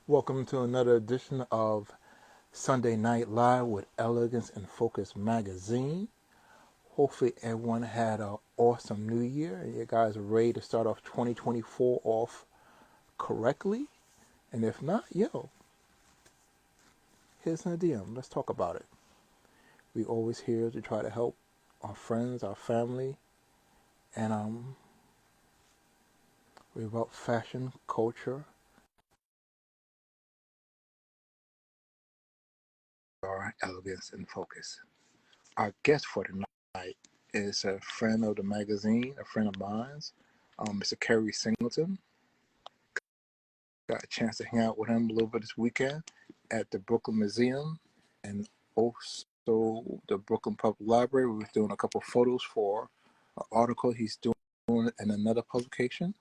Welcome to another edition of Sunday Night Live with Elegance and Focus magazine. Hopefully everyone had an awesome new year and you guys are ready to start off 2024 off correctly. And if not, here's an DM. Let's talk about it. We always here to try to help our friends, our family, and we're about fashion, culture, our elegance and focus. Our guest for tonight is a friend of the magazine, a friend of mine, Mr. Kerry Singleton. Got a chance to hang out with him a little bit this weekend at the Brooklyn Museum and also the Brooklyn Public Library. We were doing a couple of photos for an article he's doing in another publication.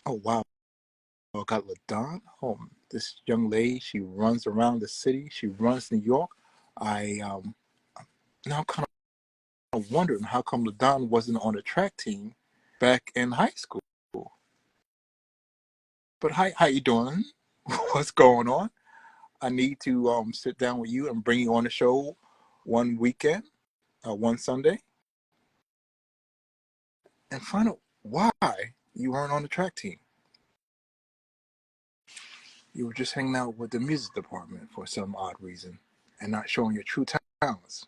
Oh, wow. I got LaDon. Oh, this young lady, she runs around the city. She runs New York. I now kind of wondering how come LaDon wasn't on the track team back in high school. But how you doing? What's going on? I need to sit down with you and bring you on the show one weekend, one Sunday, and find out why you weren't on the track team. You were just hanging out with the music department for some odd reason and not showing your true talents.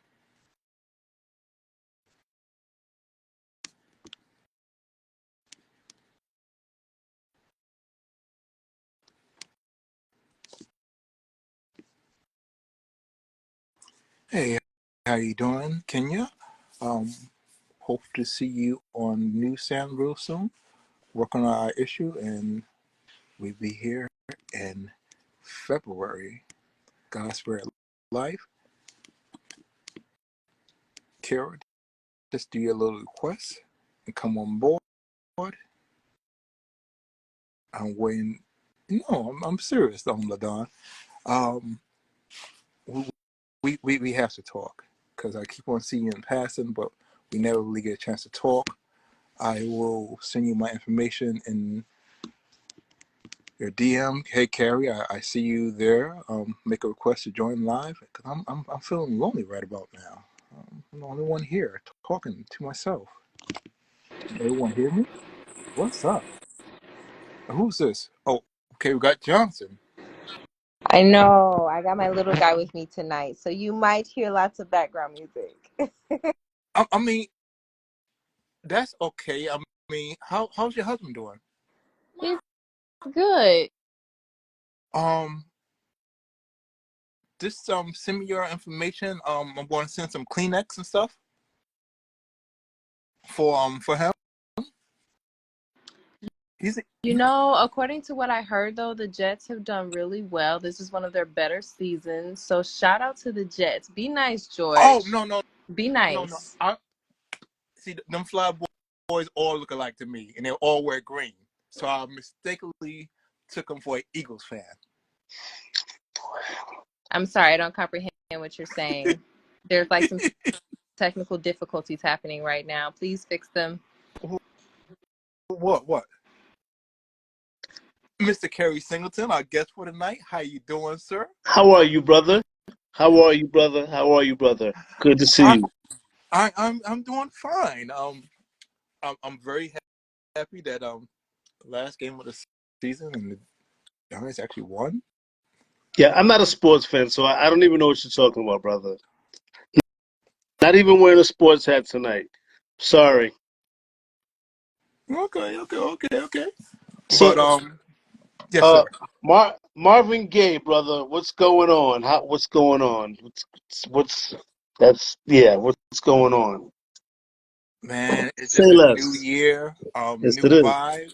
Hey, how you doing, Kenya? Um, Hope to see you on New Sound real soon. Working on our issue, and we'll be here in February. God's Spirit Life. Kara, just do your little request and come on board. I'm waiting. No, I'm serious, LaDon. Um, we have to talk because I keep on seeing you in passing, but we never really get a chance to talk. I will send you my information in your DM. Hey, Carrie, I see you there. Make a request to join live because I'm feeling lonely right about now. I'm the only one here talking to myself. Everyone hear me? What's up? Who's this? Oh, okay, we got Johnson. I know. I got my little guy with me tonight, so you might hear lots of background music. I mean, that's okay. I mean, how's your husband doing? He's good. Um, just send me your information. I'm going to send some Kleenex and stuff for him. He's According to what I heard, though, the Jets have done really well. This is one of their better seasons. So shout out to the Jets. Be nice, oh George. no no Be no. nice. I see them fly boys all look alike to me, and they all wear green. So I mistakenly took him for an Eagles fan. I'm sorry, I don't comprehend what you're saying. There's like some technical difficulties happening right now. Please fix them. What? Mr. Kerry Singleton, our guest for tonight. How you doing, sir? How are you, brother? How are you, brother? How are you, brother? Good to see I, you. I'm doing fine. I'm very happy that last game of the season and the Giants actually won. Yeah, I'm not a sports fan, so I don't even know what you're talking about, brother. Not even wearing a sports hat tonight. Sorry. Okay. But So, yes, uh, sir. Marvin Gaye, brother, what's going on? What's going on? What's going on? Man, it's Say just a new less. year, Yes, new it is. vibe.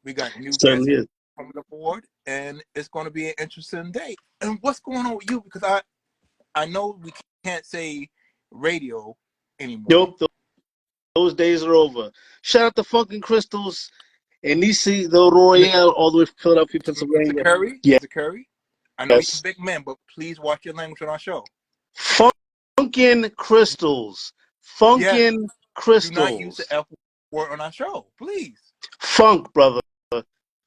We got new guests Certainly is. coming aboard, and it's going to be an interesting day. And what's going on with you? Because I know we can't say radio anymore. Nope, those days are over. Shout out to Funkin' Crystals and Nisi the Royale all the way from Philadelphia, Mr. Pennsylvania. Curry, Yeah. Mr. Curry, I know you're a Yes. big man, but please watch your language on our show. Funkin' Crystals. Yes, Funkin' do not use the Crystals. F word on our show, please. Funk, brother.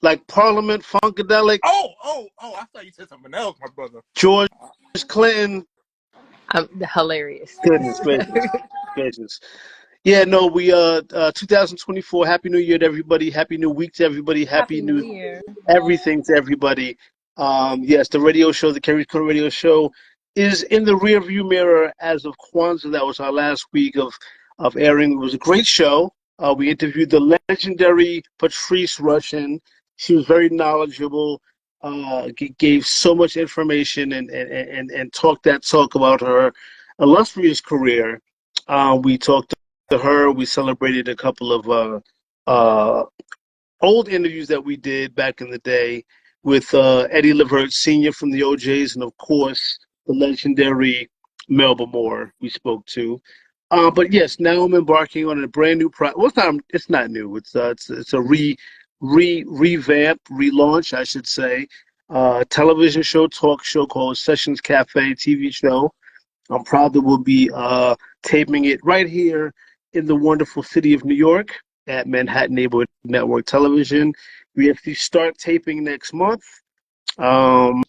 like Parliament Funkadelic, I thought you said something else, my brother. George Clinton. Hilarious. Goodness gracious, gracious. Yeah, no, we 2024. Happy New Year to everybody. Happy New Week to everybody. Happy Happy New New Year. everything to everybody. Yes, the radio show, the Kerry's Corner Radio Show, is in the rearview mirror as of Kwanzaa. That was our last week of airing. It was a great show. We interviewed the legendary Patrice Rushen. She was very knowledgeable. Gave so much information and talked that talk about her illustrious career. We talked to her. We celebrated a couple of old interviews that we did back in the day with Eddie Levert Sr. from the OJs, and of course the legendary Melba Moore we spoke to. But yes, now I'm embarking on a brand new project. Well, it's not new. It's a revamp, relaunch, I should say. Television show, talk show called Sessions Cafe TV show. I'm proud that we'll be taping it right here in the wonderful city of New York at Manhattan Neighborhood Network Television. We actually start taping next month, um,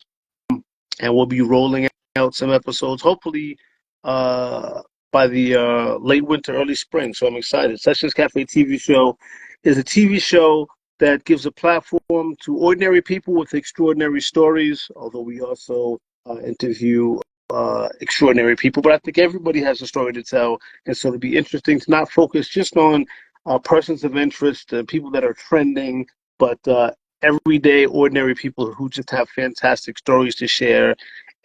and we'll be rolling out some episodes, hopefully by the late winter, early spring. So I'm excited. Sessions Cafe TV show is a TV show that gives a platform to ordinary people with extraordinary stories, although we also interview extraordinary people. But I think everybody has a story to tell, and so it'd be interesting to not focus just on persons of interest, people that are trending, but everyday ordinary people who just have fantastic stories to share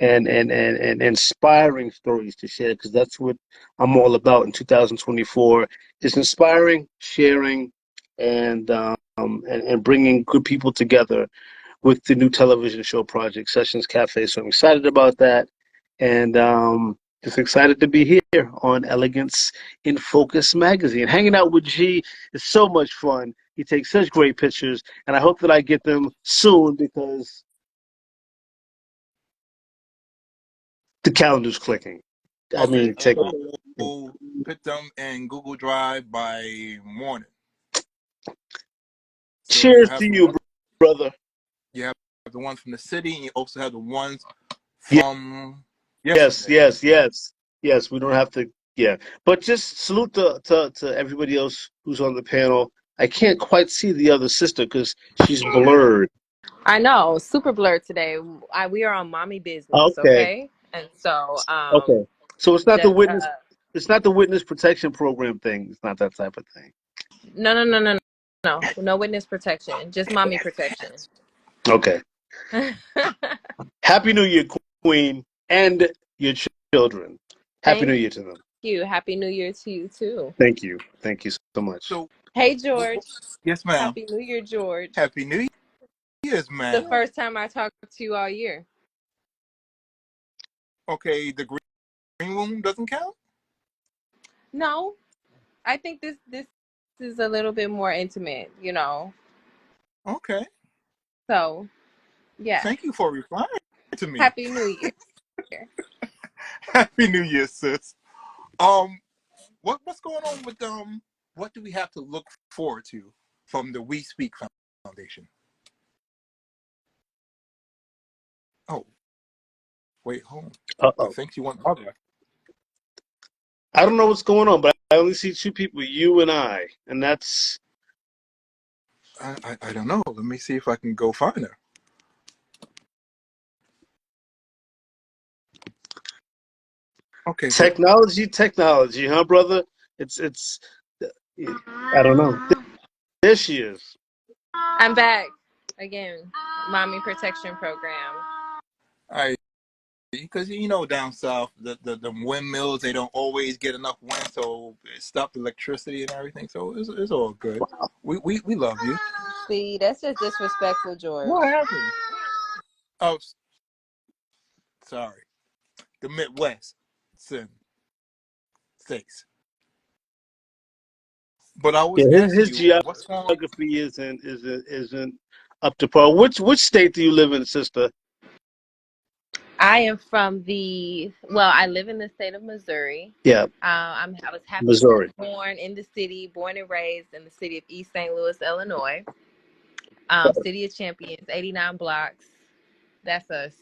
and inspiring stories to share, because that's what I'm all about in 2024, is inspiring, sharing, and bringing good people together with the new television show project Sessions Cafe. So I'm excited about that, and just excited to be here on Elegance in Focus magazine. Hanging out with G is so much fun. He takes such great pictures, and I hope that I get them soon because the calendar's clicking. I Okay, mean, take I it. will put them in Google Drive by morning. So you Cheers have to the you, one, brother. you have the ones from the city, and you also have the ones Yes, from yes, yesterday. yes, yes, yes. We don't have to. Yeah, but just salute to everybody else who's on the panel. I can't quite see the other sister because she's blurred. I know, super blurred today. We are on mommy business, Okay, okay? And so, okay. So it's not the just witness. It's not the witness protection program thing. It's not that type of thing. no witness protection, just mommy protection. Okay. Happy New Year, Queen, and your children. Happy New Thank Year to them. you. Happy New Year to you too. Thank you. Thank you so much. So, Hey George. yes, ma'am. Happy New Year, George. Happy New Year's, The ma'am. first time I talked to you all year. Okay, the green room doesn't count. No, I think this is a little bit more intimate. Okay, So yeah. thank you for replying to me. Happy New Year. Happy New Year, sis. Um, what's going on with What do we have to look forward to from the We Speak Foundation? Oh, wait, hold on. I Uh-oh. think you want other. I don't know what's going on, but I only see two people, you and I, and that's I don't know. Let me see if I can go find her. Okay, so technology, huh, brother? It's I don't know. There she is. I'm back again. Mommy protection program. I because you know down south the windmills they don't always get enough wind, so it stopped electricity and everything. So it's all good. We love you. See, that's just disrespectful, George. What happened? Oh, sorry. The Midwest sin states. But I Yeah, was his asking you what's going on. geography isn't up to par. Which state do you live in, sister? I am from I live in the state of Missouri. Yeah, I was happy Missouri. born in the city, born and raised in the city of East St. Louis, Illinois. City of Champions, 89 blocks. That's us.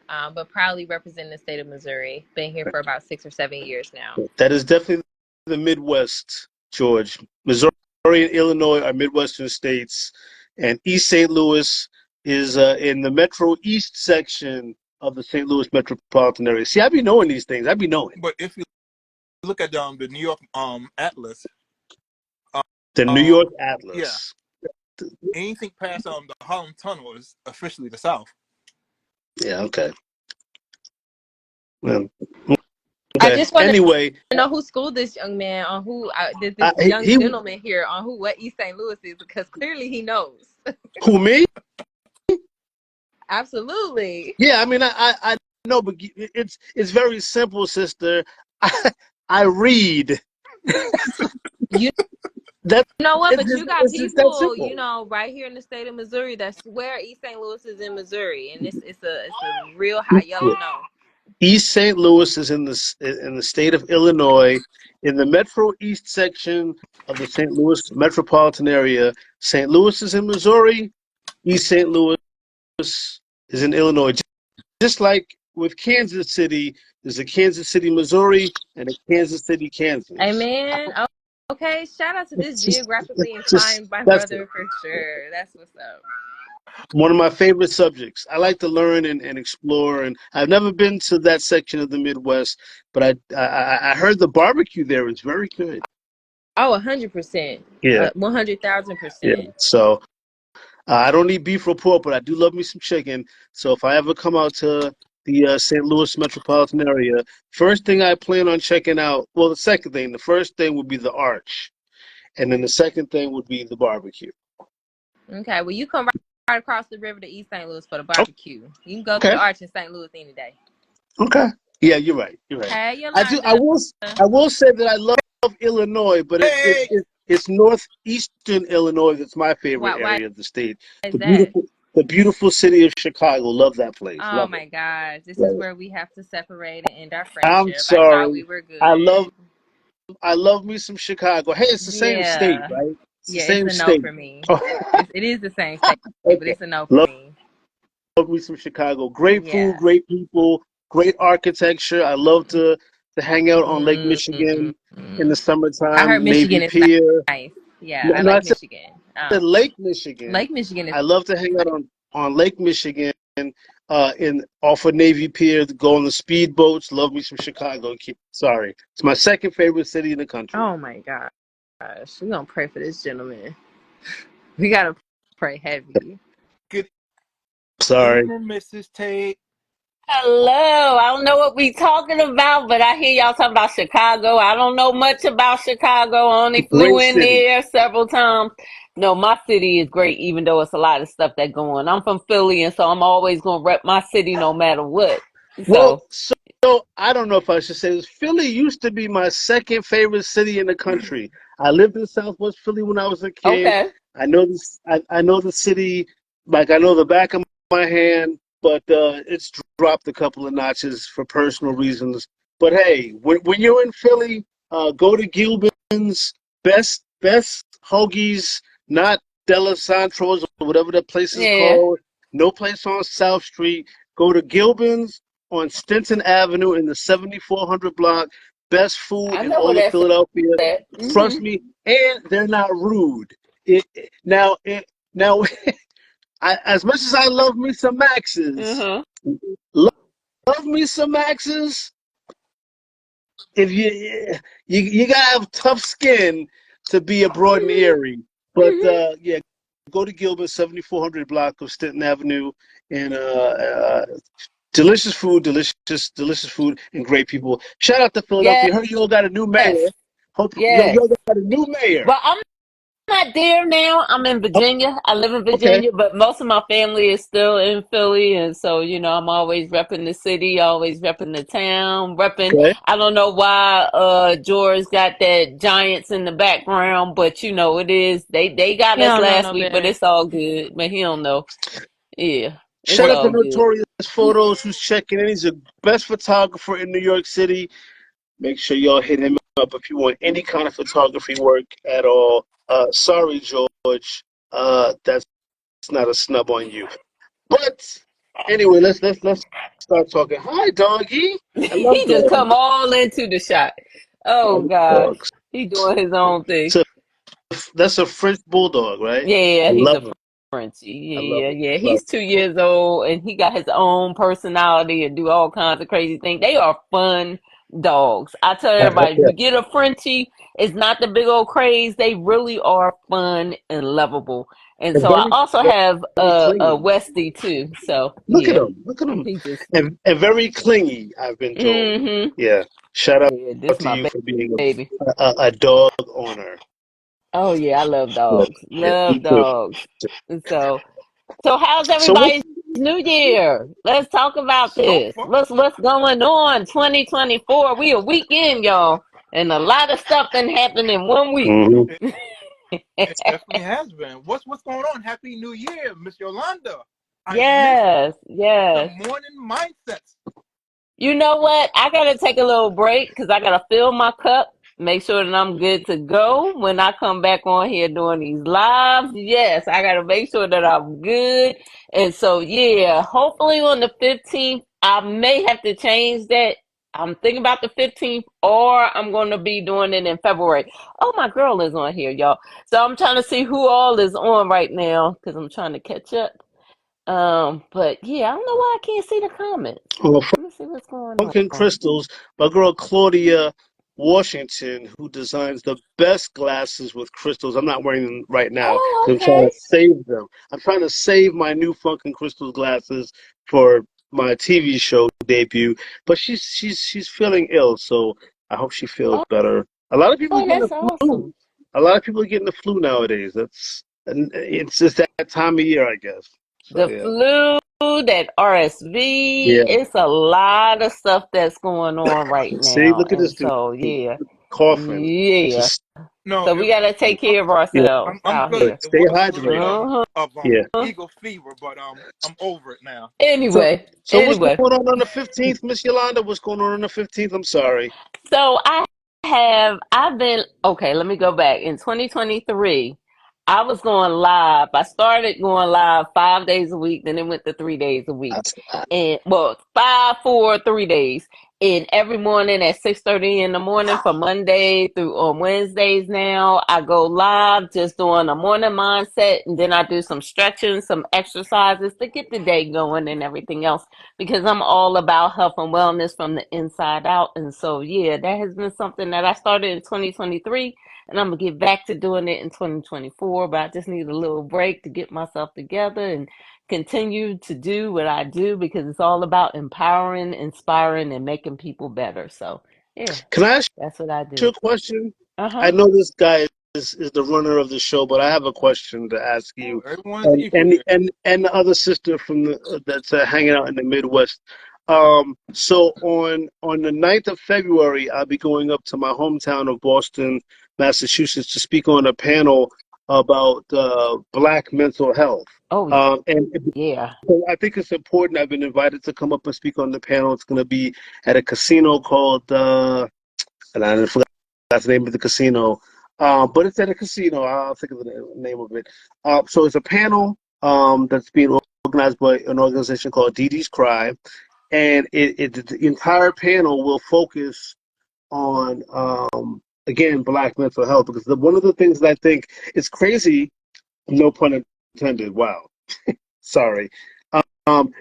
But proudly representing the state of Missouri. Been here for about 6 or 7 years now. That is definitely the Midwest, George. Missouri and Illinois are Midwestern states, and East St. Louis is in the Metro East section of the St. Louis metropolitan area. See, I be knowing these things. I be knowing. But if you look at the New York Atlas, The New York yeah, Atlas. anything past the Harlem Tunnel is officially the South. Yeah, okay. Well, I okay. just want Anyway, to know who schooled this young man on this young he gentleman here on what East St. Louis is, because clearly he knows. who me? Absolutely. Yeah, I mean, I know, but it's very simple, sister. I read. You That know what? But you got it's just that people, simple. right here in the state of Missouri that swear East St. Louis is in Missouri, and it's a real high yellow no. East St. Louis is in the state of Illinois, in the Metro East section of the St. Louis metropolitan area. St. Louis is in Missouri. East St. Louis is in Illinois. Just like with Kansas City, there's a Kansas City, Missouri, and a Kansas City, Kansas. Amen. Oh, okay, shout out to this It's just, geographically just inclined my that's it. brother for sure. That's what's up. One of my favorite subjects. I like to learn and explore, and I've never been to that section of the Midwest, but I heard the barbecue there is very good. Oh, 100%. Yeah, yeah. 100,000%. So I don't eat beef or pork, but I do love me some chicken. So if I ever come out to the St. Louis metropolitan area, first thing I plan on checking out, well, the second thing, the first thing would be the Arch, and then the second thing would be the barbecue. Okay, well, you come right across the river to East St. Louis for the barbecue. You can go to Okay, the Arch in St. Louis any day. okay. Yeah, you're right. You're right. Hey, I do. Yolanda. I will say that I love Illinois, but Hey, it's northeastern Illinois that's my favorite Why area of the state. is The that? beautiful city of Chicago. Love that place. Oh Love it. my gosh, this is Love it. where we have to separate and end our I'm friendship. I thought we sorry. were I good. love I love me some Chicago. Hey, it's the same state, Yeah. right? It's the Yeah, it's same a no state. for me. It is the same state, but Okay. it's a no for Love me. me some Chicago. Great food, Yeah. great people, great architecture. I love to hang out on Lake Michigan in Mm-mm. the I summertime, heard Michigan Navy is Pier. nice. Yeah, No, I no, I like said Michigan. Lake Michigan. Lake Michigan is I love to hang out nice. on Lake Michigan, in off of Navy Pier, to go on the speedboats. Love me some Chicago. Sorry, it's my second favorite city in the country. Oh my gosh. We're gonna pray for this gentleman. We gotta pray heavy. good Sorry. evening, Mrs. Tate. Hello. I don't know what we talking about, but I hear y'all talking about Chicago. I don't know much about Chicago. I only flew Great in city. there several times. No, my city is great, even though it's a lot of stuff that going. I'm from Philly, and so I'm always gonna rep my city no matter what. Well, So, so I don't know if I should say this. Philly used to be my second favorite city in the country. I lived in Southwest Philly when I was a kid. okay. I know this. I know the city like I know the back of my hand, but it's dropped a couple of notches for personal reasons. But hey, when you're in Philly, go to Gilbin's. Best hoagies, not Delisantros or whatever that place is Yeah, called. No place on South Street. Go to Gilbin's on Stinson Avenue in the 7400 block. Best food I in know where all of that's Philadelphia. at. Trust me, and they're not rude. Now, as much as I love me some Maxes, Uh-huh. love, love me some Maxes. If you gotta have tough skin to be abroad in Erie, but yeah, go to Gilbert 7400 block of Stinton Avenue, and delicious food, delicious food, and great people. Shout out to Philadelphia. Yes, Heard you all got a new mayor. Hope you yes. all got a new mayor. Well, I'm not there now. I'm in Virginia. I live in Okay, Virginia, but most of my family is still in Philly, and so I'm always repping the city, always repping the town, repping. okay. I don't know why George got that Giants in the background, but it is they got He us don't know last no week, but better. it's all good. But he don't know. Yeah, it's Shout What out to all good. Notorious Photos who's checking in. He's the best photographer in New York City. Make sure y'all hit him up if you want any kind of photography work at all. Sorry, George. That's not a snub on you. But anyway, let's start talking. Hi, doggy. I love He just dogs. come all into the shot. I Oh love gosh, dogs. he doing his own thing. So that's a French bulldog, right? Yeah, I he's a love him. I Frenchie. love Yeah, him. yeah. Love He's 2 years old and he got his own personality and do all kinds of crazy things. They are fun dogs. I tell him. everybody, if Yeah. you get a Frenchie, it's not the big old craze. They really are fun and lovable. And And so I very, also very, have very a clingy. Westie too. So Look at yeah, him. Look at him. he just And very clingy, I've been told. mm-hmm. Yeah. Shout out Yeah, this to my you for being baby. a dog owner. Oh yeah, I love Yeah. dogs. Yeah. Me Love too. dogs. And so how's So what? everybody's new year? Let's talk about So this. far, What's going on? 2024. We a weekend, y'all. And a lot of stuff been happened in one week. Mhm. it, it definitely has been. What's going on? Happy New Year, Miss Yolanda. I missed Yes, the yes. morning mindsets. You know what? I gotta take a little break because I gotta fill my cup, make sure that I'm good to go when I come back on here doing these lives. Yes, I gotta make sure that I'm good. And so, yeah, hopefully on the 15th, I may have to change that. I'm thinking about the 15th, or I'm going to be doing it in February. Oh, my girl is on here, y'all. So I'm trying to see who all is on right now because I'm trying to catch up. But yeah, I don't know why I can't see the comments. Well, Let me see what's going Funkin' on. Crystals, my girl Claudia Washington, who designs the best glasses with crystals. I'm not wearing them right now Oh, because I'm trying okay. to save them. I'm trying to save my new Funkin' Crystals glasses for my TV show debut. But she's feeling ill, so I hope she feels Oh, better. A lot of people are oh, getting the that's flu. awesome. A lot of people are getting the flu nowadays. That's and it's just that time of year, I guess. So The yeah, flu, that RSV, yeah. it's a lot of stuff that's going on right See, now. look at And this dude so, yeah, coughing. yeah. Just No, So we got to take I'm care of yeah. ourselves I'm out good. here. It Stay was a little bit hydrated. Uh-huh. of Yeah. eagle fever, but I'm over it now. So, Anyway, so what's anyway. going on the 15th, Miss Yolanda? What's going on the 15th? I'm sorry. So I've been, okay, let me go back. In 2023, I was going live. I started going live 5 days a week, then it went to 3 days a week. That's, uh, And well, 5, 4, 3 days. And every morning at 6:30 in the morning for Monday through on Wednesdays now, I go live just doing a morning mindset and then I do some stretching, some exercises to get the day going and everything else because I'm all about health and wellness from the inside out. And so, yeah, that has been something that I started in 2023, and I'm gonna get back to doing it in 2024. But I just need a little break to get myself together and continue to do what I do because it's all about empowering, inspiring, and making people better. So, yeah, can I ask that's what I you do. a question? Uh I huh. know this guy is the runner of the show, but I have a question to ask Oh, you, everyone is equal here. and the other sister from the that's hanging out in the Midwest. So on the 9th of February, I'll be going up to my hometown of Boston, Massachusetts, to speak on a panel about Black mental health. Oh, And yeah. I think it's important. I've been invited to come up and speak on the panel. It's going to be at a casino called, and I forgot the name of the casino, but it's at a casino. I'll think of the name of it. So it's a panel that's being organized by an organization called Dee Dee's Cry, and the entire panel will focus on again Black mental health because one of the things that I think is crazy, no pun intended. Wow, sorry.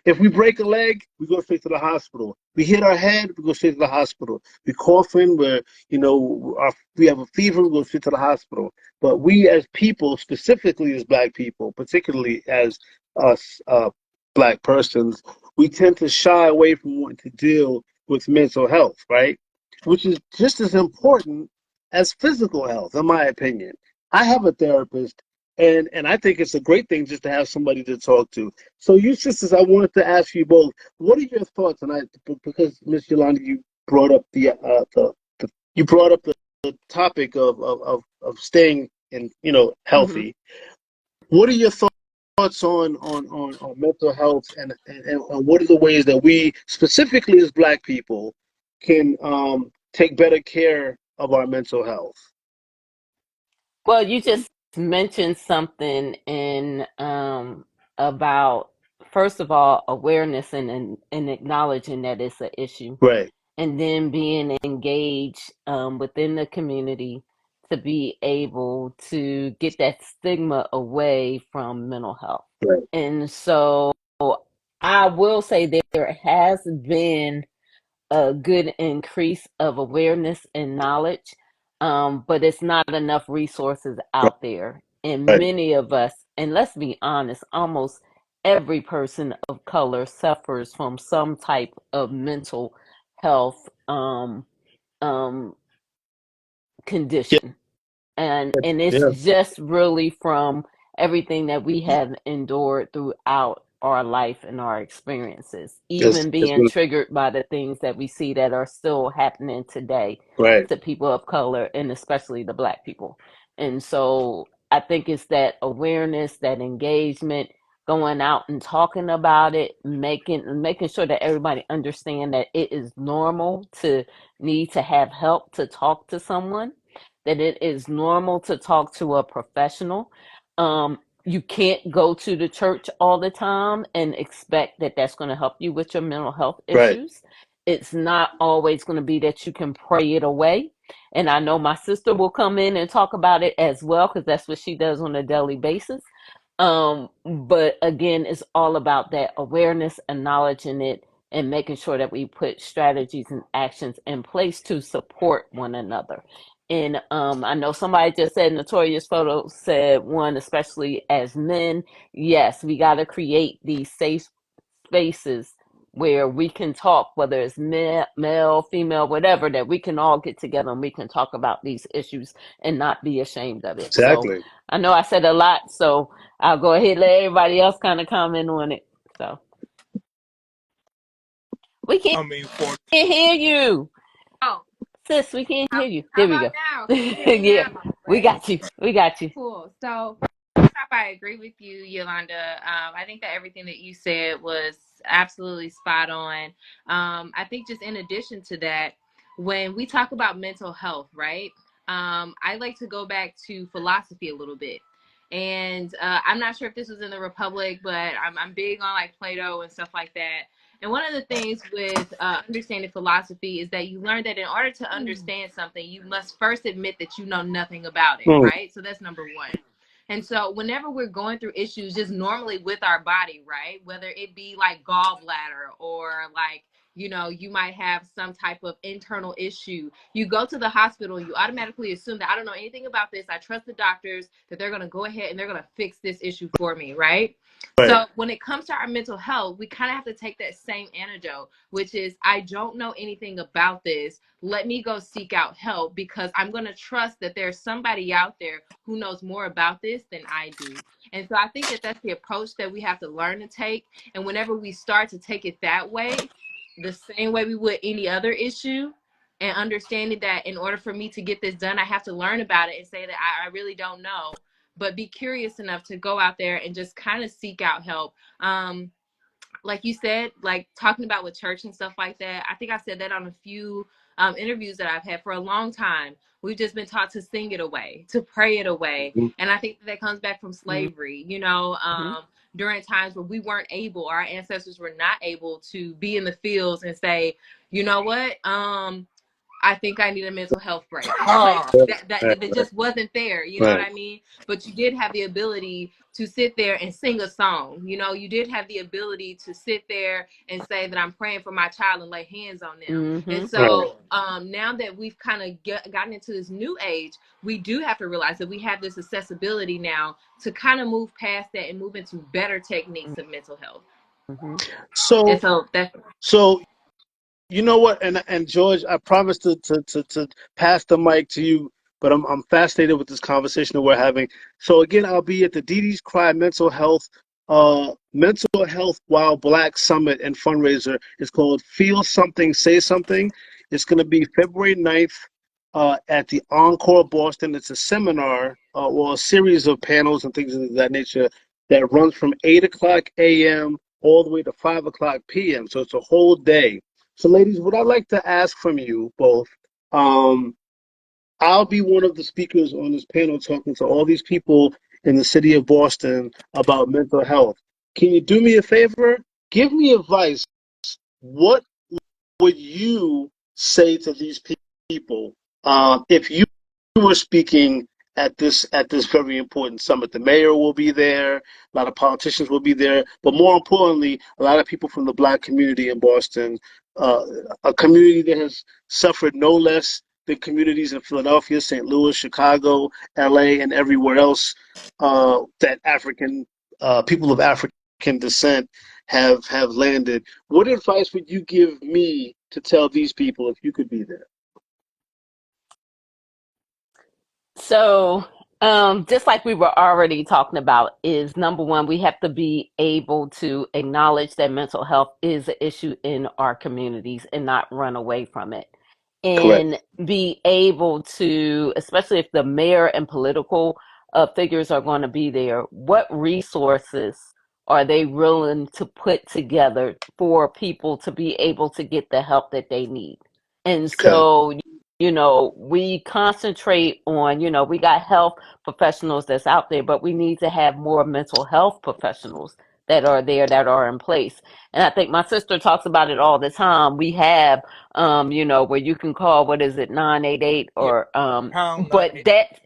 If we break a leg, we go straight to the hospital. We hit our head, we go straight to the hospital. We coughing, we have a fever, we go straight to the hospital. But we as people, specifically as Black people, particularly as us Black persons, we tend to shy away from wanting to deal with mental health, right? Which is just as important as physical health, in my opinion. I have a therapist, and I think it's a great thing just to have somebody to talk to. So, you sisters, I wanted to ask you both, what are your thoughts? And because Miss Yolanda, you brought up you brought up the topic of staying and Hmm. healthy. What are your thoughts on mental health and what are the ways that we specifically as Black people can take better care of our mental health? Well, you just mentioned something, and about, first of all, awareness and acknowledging that it's an issue, Right. and then being engaged within the community to be able to get that stigma away from mental health. Right. And so I will say that there has been a good increase of awareness and knowledge, but it's not enough resources Right. out there. And Right. many of us, and let's be honest, almost every person of color suffers from some type of mental health um, Yeah. condition, and it's Yeah. just really from everything that we have endured throughout our life and our experiences, It's even it's being been triggered by the things that we see that are still happening today right. to people of color and especially the black people. And so I think it's that awareness, that engagement, going out and talking about it, making sure that everybody understand that it is normal to need to have help, to talk to someone, that it is normal to talk to a professional. You can't go to the church all the time and expect that that's going to help you with your mental health Right. issues. It's not always going to be that you can pray it away. And I know my sister will come in and talk about it as well, because that's what she does on a daily basis. But again, it's all about that awareness, acknowledging it, and making sure that we put strategies and actions in place to support one another. And I know somebody just said Notorious Photo said one, especially as men, yes, we got to create these safe spaces where we can talk, whether it's male, female, whatever, that we can all get together and we can talk about these issues and not be ashamed of it. So Exactly. I know I said a lot, so I'll go ahead and let everybody else kind of comment on it. So we can't I mean, for hear you, Oh, sis. We can't hear you. how There we about go. now? Can you hear me Yeah, now? we Great. got you. We got you. Cool. So, first off, I agree with you, Yolanda. I think that everything that you said was absolutely spot on. I think just in addition to that, when we talk about mental health, right? I like to go back to philosophy a little bit. And I'm not sure if this was in the Republic, but I'm big on like Plato and stuff like that. And one of the things with understanding philosophy is that you learn that in order to understand something, you must first admit that you know nothing about it, Mm. right? So that's number one. And so whenever we're going through issues just normally with our body, right? Whether it be like gallbladder or like, you know, you might have some type of internal issue. You go to the hospital, you automatically assume that I don't know anything about this. I trust the doctors that they're going to go ahead and they're going to fix this issue for me, right? Right. So when it comes to our mental health, we kind of have to take that same antidote, which is I don't know anything about this. Let me go seek out help because I'm going to trust that there's somebody out there who knows more about this than I do. And so I think that that's the approach that we have to learn to take. And whenever we start to take it that way, the same way we would any other issue, and understanding that in order for me to get this done, I have to learn about it and say that I really don't know, but be curious enough to go out there and just kind of seek out help. Like you said, like talking about with church and stuff like that. I think I said that on a few interviews that I've had for a long time. We've just been taught to sing it away, to pray it away. Mm. And I think that comes back from slavery, you know, Mm-hmm. during times where we weren't able, our ancestors were not able to be in the fields and say, you know what, I think I need a mental health break. Like ah, that just wasn't there. You know what Right. I mean? But you did have the ability to sit there and sing a song. You know, you did have the ability to sit there and say that I'm praying for my child and lay hands on them. Mm-hmm. And Right. so now that we've kind of gotten into this new age, we do have to realize that we have this accessibility now to kind of move past that and move into better techniques of mental health. Mm-hmm. And So so that's so you know what? And George, I promised to pass the mic to you, but I'm fascinated with this conversation that we're having. So again, I'll be at the Dee Dee's Cry Mental Health While Black Summit and fundraiser. It's called Feel Something, Say Something. It's going to be February 9th at the Encore Boston. It's a seminar or a series of panels and things of that nature that runs from 8 o'clock a.m. all the way to 5 o'clock p.m. So it's a whole day. So, ladies, what I'd like to ask from you both, um, I'll be one of the speakers on this panel talking to all these people in the city of Boston about mental health. Can you do me a favor? Give me advice. What would you say to these people if you were speaking at this very important summit? The mayor will be there, a lot of politicians will be there, but more importantly, a lot of people from the Black community in Boston, uh, a community that has suffered no less than communities in Philadelphia, St. Louis, Chicago, LA, and everywhere else that African people of African descent have landed. What advice would you give me to tell these people if you could be there? So, just like we were already talking about, is number one, we have to be able to acknowledge that mental health is an issue in our communities and not run away from it. Correct. And be able to, especially if the mayor and political figures are going to be there, what resources are they willing to put together for people to be able to get the help that they need? And Okay. so, we concentrate on, we got health professionals that's out there, but we need to have more mental health professionals that are there, that are in place. And I think my sister talks about it all the time. We have, where you can call, what is it, 988 Yeah, or, pound but 98.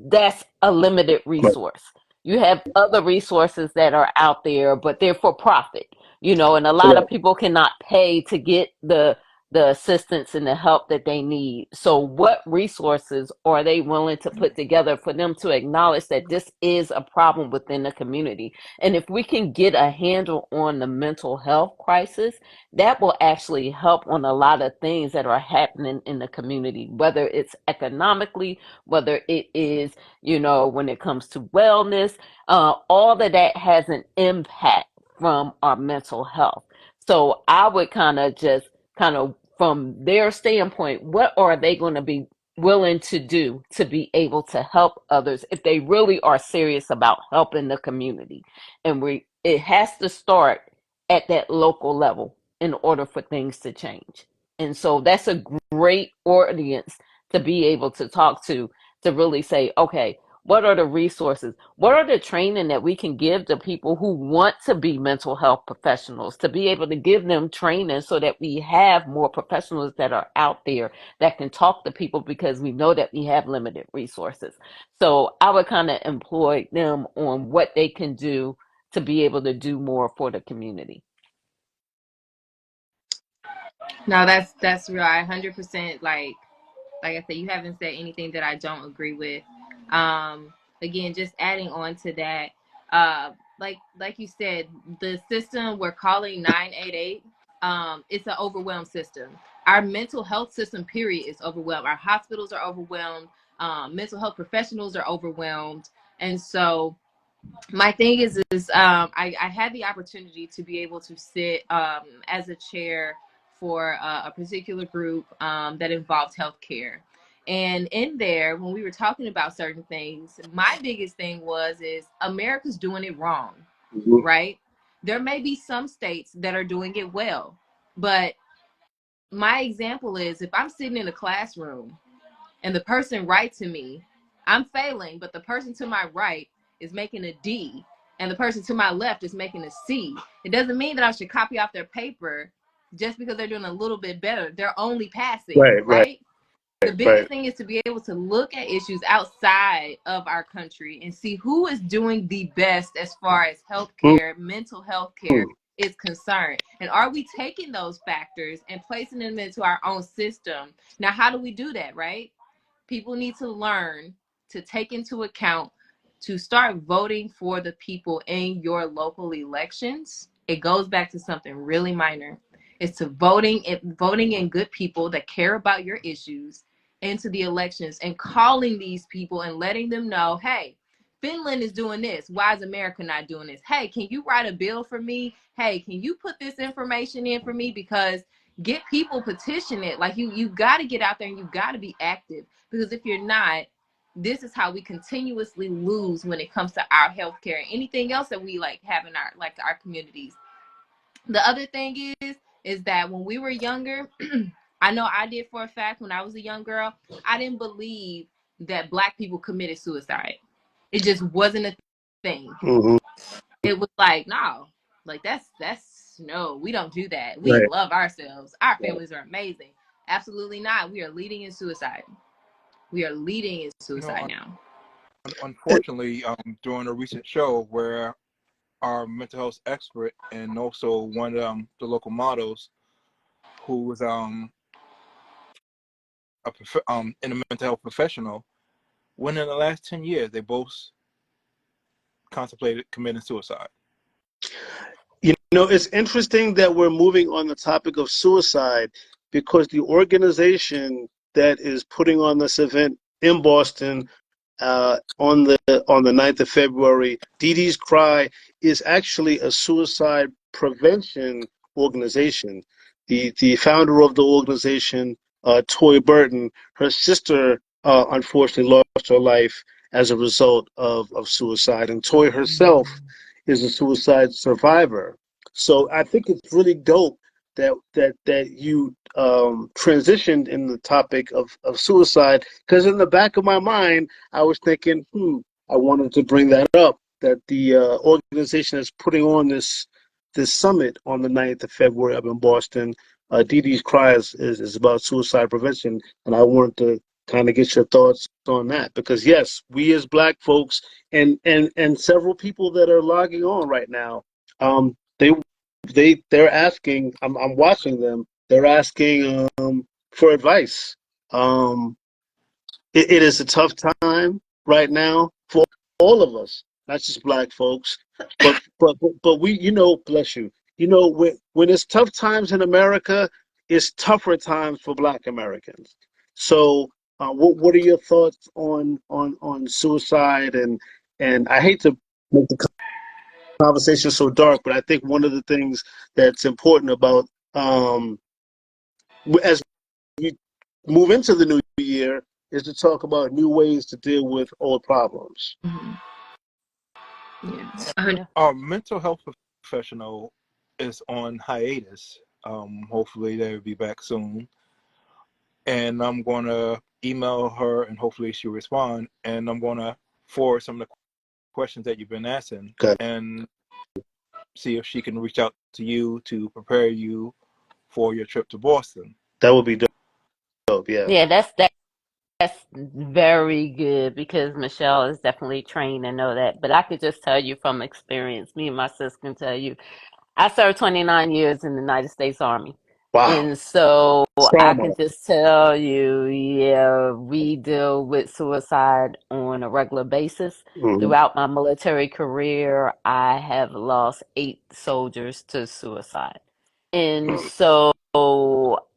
that's a limited Right. resource. You have other resources that are out there, but they're for profit, and a lot of Correct. people cannot pay to get the assistance and the help that they need. So, what resources are they willing to put together for them to acknowledge that this is a problem within the community? And if we can get a handle on the mental health crisis, that will actually help on a lot of things that are happening in the community, whether it's economically, whether it is, when it comes to wellness, all of that has an impact from our mental health. So, I would kind of from their standpoint, what are they going to be willing to do to be able to help others if they really are serious about helping the community? And it has to start at that local level in order for things to change. And so that's a great audience to be able to talk to really say, okay, what are the resources? What are the training that we can give to people who want to be mental health professionals, to be able to give them training so that we have more professionals that are out there that can talk to people, because we know that we have limited resources. So I would kind of employ them on what they can do to be able to do more for the community. No, that's real. I 100% like I said, you haven't said anything that I don't agree with. Again, just adding on to that, like you said, the system we're calling 988, it's an overwhelmed system. Our mental health system, period, is overwhelmed. Our hospitals are overwhelmed. Mental health professionals are overwhelmed, and so my thing is I had the opportunity to be able to sit as a chair for a particular group that involved healthcare. And in there, when we were talking about certain things, my biggest thing is America's doing it wrong, Mhm. right? There may be some states that are doing it well, but my example is if I'm sitting in a classroom and the person right to me, I'm failing, but the person to my right is making a D and the person to my left is making a C. It doesn't mean that I should copy off their paper just because they're doing a little bit better. They're only passing, Right. Right. right? The Right. biggest thing is to be able to look at issues outside of our country and see who is doing the best as far as healthcare, mental health care Mhm. is concerned. And are we taking those factors and placing them into our own system? Now, how do we do that, right? People need to learn to take into account to start voting for the people in your local elections. It goes back to something really minor. It's to voting in good people that care about your issues into the elections and calling these people and letting them know, hey, Finland is doing this. Why is America not doing this? Hey, can you write a bill for me? Hey, can you put this information in for me? Because get people petition it. Like you got to get out there and you got to be active, because if you're not, this is how we continuously lose when it comes to our healthcare and anything else that we have in our communities. The other thing is that when we were younger, I know I did for a fact when I was a young girl, I didn't believe that Black people committed suicide. It just wasn't a thing. Mhm. it was like, no, like that's no, we don't do that. We Right. love ourselves. Our families are amazing. Absolutely not. We are leading in suicide. We are leading in You know, suicide now. unfortunately, during a recent show where our mental health expert and also one of the local models who was in a mental health professional, when in the last 10 years they both contemplated committing suicide. You know, it's interesting that we're moving on the topic of suicide because the organization that is putting on this event in Boston on the 9th of February, Dee Dee's Cry is actually a suicide prevention organization. The founder of the organization, Toy Burton, her sister unfortunately lost her life as a result of suicide, and Toy herself is a suicide survivor. So I think it's really dope that you transitioned in the topic of suicide because in the back of my mind I was thinking, I wanted to bring that up, that the organization is putting on this summit on the 9th of February up in Boston. Dee Dee's Cry is about suicide prevention, and I wanted to kind of get your thoughts on that because yes, we as Black folks and several people that are logging on right now, they're asking. I'm watching them. They're asking for advice. Um, it is a tough time right now for all of us, not just Black folks, but we, bless you. When it's tough times in America, it's tougher times for Black Americans. So, what are your thoughts on suicide and I hate to make the conversation so dark, but I think one of the things that's important about as we move into the new year is to talk about new ways to deal with old problems. Mm-hmm. Yeah. Yeah. Our mental health professional is on hiatus. Hopefully they'll be back soon. And I'm going to email her and hopefully she'll respond. And I'm going to forward some of the questions that you've been asking Good. and see if she can reach out to you to prepare you for your trip to Boston. That would be dope. Yeah. Yeah, that's very good because Michelle is definitely trained and know that. But I could just tell you from experience, me and my sis can tell you, I served 29 years in the United States Army. Wow. And so I Trauma. can just tell you, yeah, we deal with suicide on a regular basis. Hmm. Throughout my military career, I have lost 8 soldiers to suicide. And so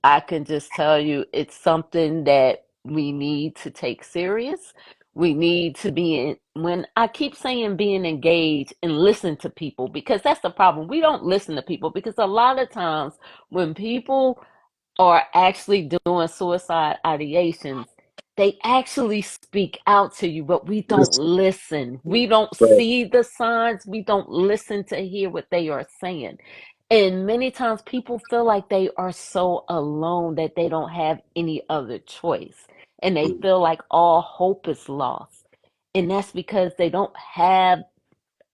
I can just tell you it's something that we need to take serious. We need to be in, when I keep saying being engaged and listen to people, because that's the problem. We don't listen to people because a lot of times when people are actually doing suicide ideations, they actually speak out to you, but we don't Listen. listen. We don't Right. see the signs. We don't listen to hear what they are saying. And many times people feel like they are so alone that they don't have any other choice. And they feel like all hope is lost. And that's because they don't have,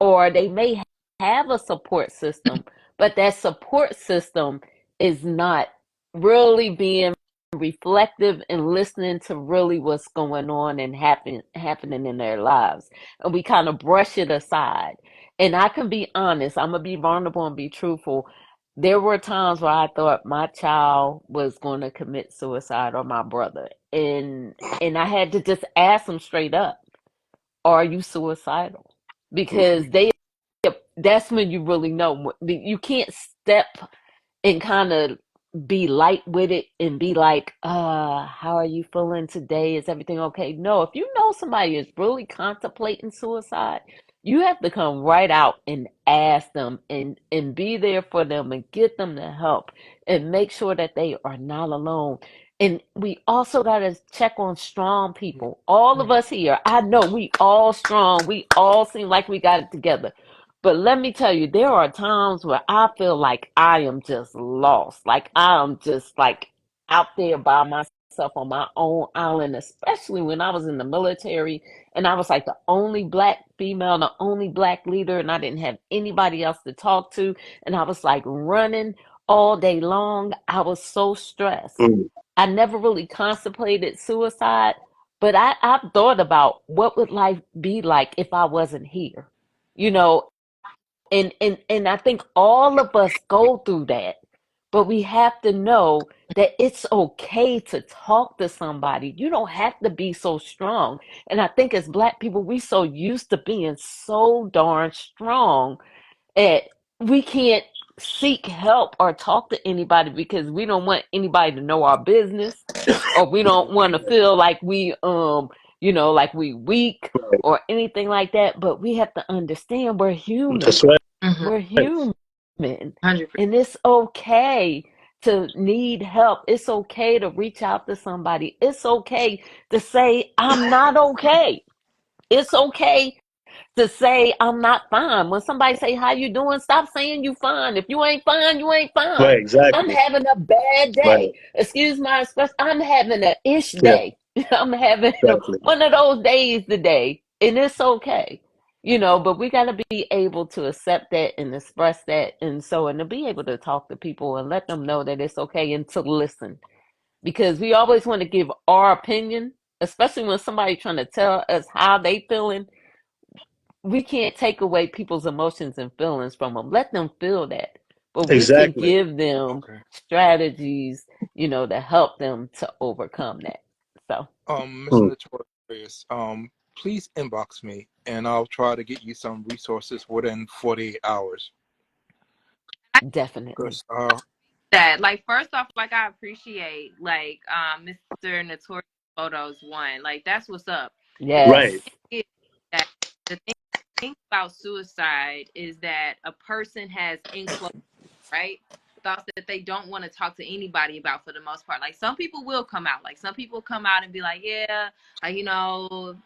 or they may have a support system, but that support system is not really being reflective and listening to really what's going on and happening in their lives. And we kind of brush it aside. And I can be honest, I'm gonna be vulnerable and be truthful. There were times where I thought my child was going to commit suicide or my brother. And I had to just ask them straight up, are you suicidal? Because that's when you really know. You can't step and kind of be light with it and be like, how are you feeling today? Is everything okay? No, if you know somebody is really contemplating suicide, you have to come right out and ask them and be there for them and get them the help and make sure that they are not alone. And we also got to check on strong people. All of us here, I know we all strong. We all seem like we got it together. But let me tell you, there are times where I feel like I am just lost. Like I am just like out there by myself. myself on my own island, especially when I was in the military and I was like the only black female, the only black leader, and I didn't have anybody else to talk to. And I was like running all day long. I was so stressed. Mm. I never really contemplated suicide, but I've thought about what would life be like if I wasn't here, you know, and I think all of us go through that, but we have to know that it's okay to talk to somebody. You don't have to be so strong. And I think as black people, we so used to being so darn strong that we can't seek help or talk to anybody because we don't want anybody to know our business, or we don't want to feel like like we weak Right. or anything like that. But we have to understand we're That's human. right. Mm-hmm. We're human. And 100%. it's okay to need help. It's okay to reach out to somebody. It's okay to say, I'm not okay. It's okay to say I'm not fine. When somebody say how you doing, stop saying you fine. If you ain't fine, you ain't Right. fine. I'm Exactly. having a bad Right. day. Excuse my expression. I'm having a ish Yeah. day. I'm having Exactly. one of those days today, and it's okay. But we got to be able to accept that and express that, and to be able to talk to people and let them know that it's okay and to listen, because we always want to give our opinion, especially when somebody trying to tell us how they feeling. We can't take away people's emotions and feelings from them. Let them feel that. But we can Exactly. give them Okay. strategies, to help them to overcome that. So, Mr. Mm. Notorious, please inbox me and I'll try to get you some resources within 48 hours. definitely. Because That, like, first off, like, I appreciate, like, Mr. Notorious Photos one. Like, that's what's up. The Yes. Right. thing is that the thing about suicide is that a person has enclosed, right? Thoughts that they don't want to talk to anybody about for the most part. Like, some people will come out. Like, some people come out and be like, yeah, like,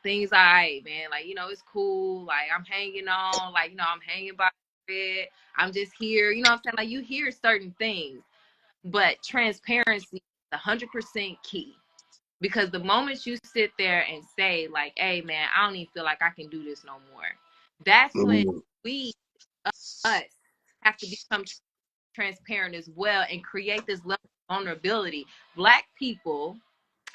things all right, man. Like, it's cool. Like, I'm hanging on. Like, I'm hanging by a thread. I'm just here. You know what I'm saying? Like, you hear certain things, but transparency is 100% key. Because the moment you sit there and say, like, hey, man, I don't even feel like I can do this no more, that's when Mm. we, us, have to become transparent as well and create this level of vulnerability. Black people,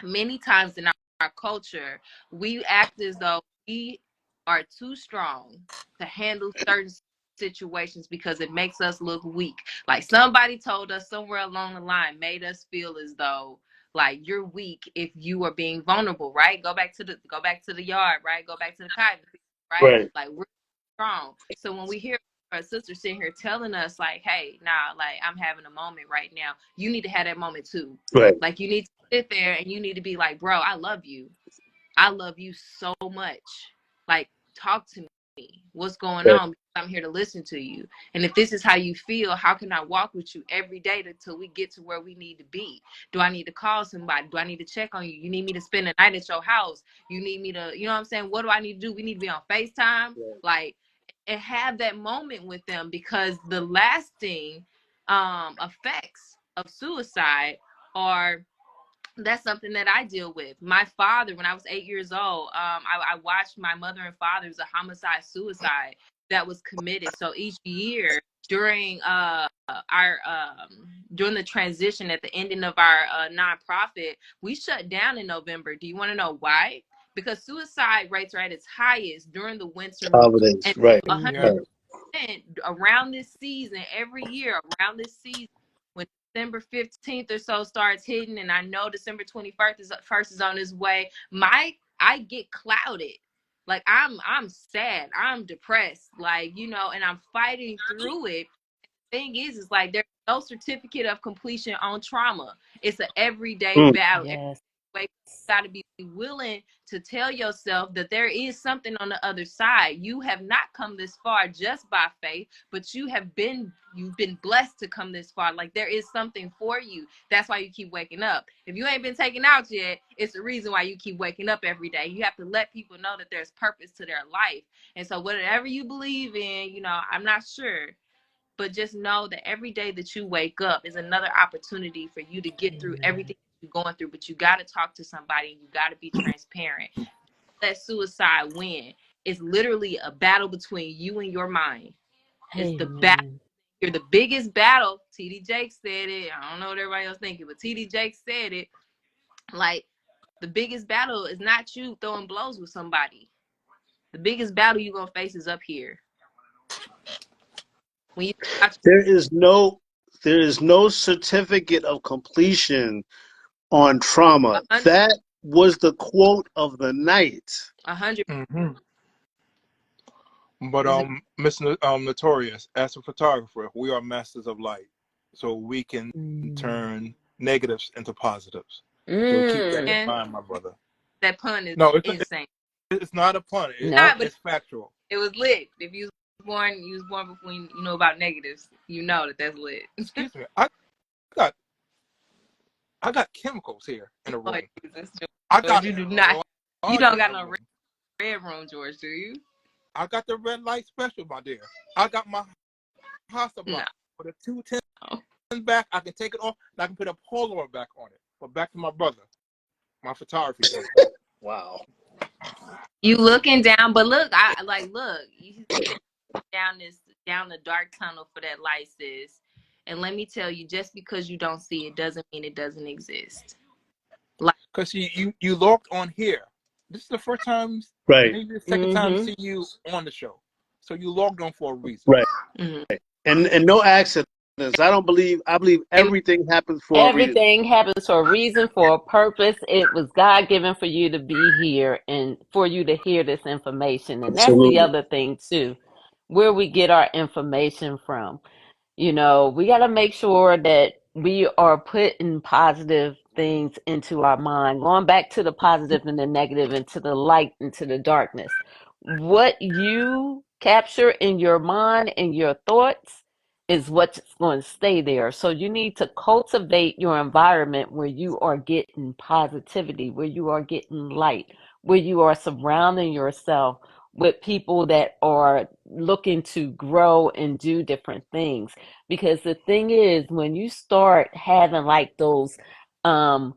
many times in our culture, we act as though we are too strong to handle certain situations because it makes us look weak. Like, somebody told us somewhere along the line, made us feel as though, like, you're weak if you are being vulnerable, right? Go back to the yard, right? Go back to the cotton field, right? Right. Like, we're strong. So when we hear our sister sitting here telling us, like, hey, nah, like, I'm having a moment right now, you need to have that moment too. Right. Like, you need to sit there and you need to be like, bro, I love you. I love you so much. Like, talk to me. What's going Right. on? Because I'm here to listen to you. And if this is how you feel, how can I walk with you every day until we get to where we need to be? Do I need to call somebody? Do I need to check on you? You need me to spend the night at your house? You need me to, you know what I'm saying? What do I need to do? We need to be on FaceTime. Right. Like, and have that moment with them, because the lasting effects of suicide are, that's something that I deal with. My father, when I was 8 years old, I watched my mother and father. It was a homicide suicide that was committed. So each year during our during the transition at the ending of our nonprofit, we shut down in November. Do you want to know why? Because suicide rates are at its highest during the winter months, Providence. and Right. yeah, 100% Right. around this season, every year around this season, when December 15th or so starts hitting, and I know December 21st is on his way, I get clouded. Like, I'm sad, I'm depressed, like, and I'm fighting through it. Thing is like, there's no certificate of completion on trauma. It's an everyday Mm. battle. Yes. Way, you got to be willing to tell yourself that there is something on the other side. You have not come this far just by faith, but you've been blessed to come this far. Like, there is something for you. That's why you keep waking up. If you ain't been taken out yet, it's the reason why you keep waking up every day. You have to let people know that there's purpose to their life. And so whatever you believe in, I'm not sure, but just know that every day that you wake up is another opportunity for you to get through Amen. everything you're going through, but you got to talk to somebody and you got to be transparent. Let suicide win. It's literally a battle between you and your mind. It's the battle. You're the biggest battle. TD Jakes said it. I don't know what everybody else thinking, but TD Jakes said it. Like, the biggest battle is not you throwing blows with somebody. The biggest battle you're going to face is up here. When you There is no certificate of completion on trauma. 100, That was the quote of the night. 100. Mm-hmm. But Mr. Notorious, as a photographer, we are masters of light, so we can turn negatives into positives. So keep that in mind, my brother. That pun is No, insane. it's not a pun. No. It's factual. It was lit. If you was born before you know about negatives. You know that's lit. Excuse me. I got chemicals here in the room. I got you do not. You don't got no red room, George, do you? I got the red light special, my dear. I got my Hasselblad with a 210 back. I can take it off and I can put a Polaroid back on it. But back to my brother, my photography brother. Wow. You looking down, but look, you down the dark tunnel for that light, sis. And let me tell you, just because you don't see it doesn't mean it doesn't exist. Because you logged on here. This is the first time, right? Maybe the second time to see you on the show. So you logged on for a reason, right? Mm-hmm. And no accidents. I believe everything happens for a reason. Everything happens for a reason, for a purpose. It was God given for you to be here and for you to hear this information. And that's the other thing too, where we get our information from. You know, we got to make sure that we are putting positive things into our mind, going back to the positive and the negative, into the light, into the darkness. What you capture in your mind and your thoughts is what's going to stay there. So you need to cultivate your environment where you are getting positivity, where you are getting light, where you are surrounding yourself with people that are looking to grow and do different things. Because the thing is, when you start having like those, um,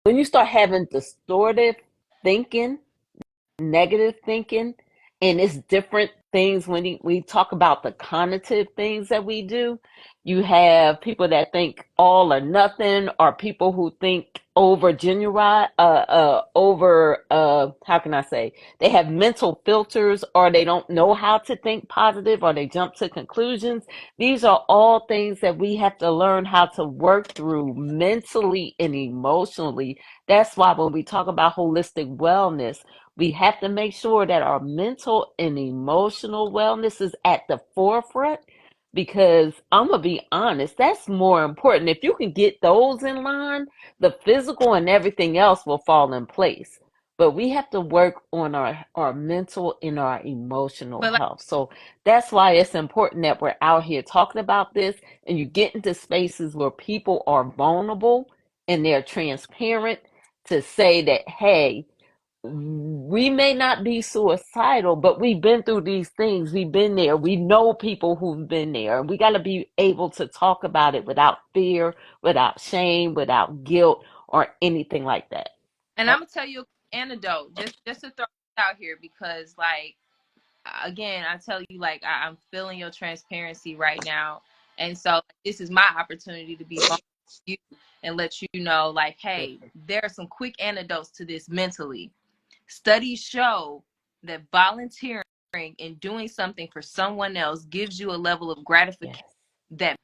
when you start having distorted thinking, negative thinking, and it's different things when we talk about the cognitive things that we do. You have people that think all or nothing, or people who think over generalize, how can I say? They have mental filters, or they don't know how to think positive, or they jump to conclusions. These are all things that we have to learn how to work through mentally and emotionally. That's why when we talk about holistic wellness, we have to make sure that our mental and emotional wellness is at the forefront, because I'm going to be honest, that's more important. If you can get those in line, the physical and everything else will fall in place. But we have to work on our mental and our emotional health. So that's why it's important that we're out here talking about this, and you get into spaces where people are vulnerable and they're transparent to say that, hey, we may not be suicidal, but we've been through these things. We've been there. We know people who've been there. We got to be able to talk about it without fear, without shame, without guilt, or anything like that. And I'm gonna tell you an anecdote, just to throw it out here, because like, again, I tell you, like, I'm feeling your transparency right now, and so this is my opportunity to be vulnerable with you and let you know, like, hey, there are some quick antidotes to this mentally. Studies show that volunteering and doing something for someone else gives you a level of gratification that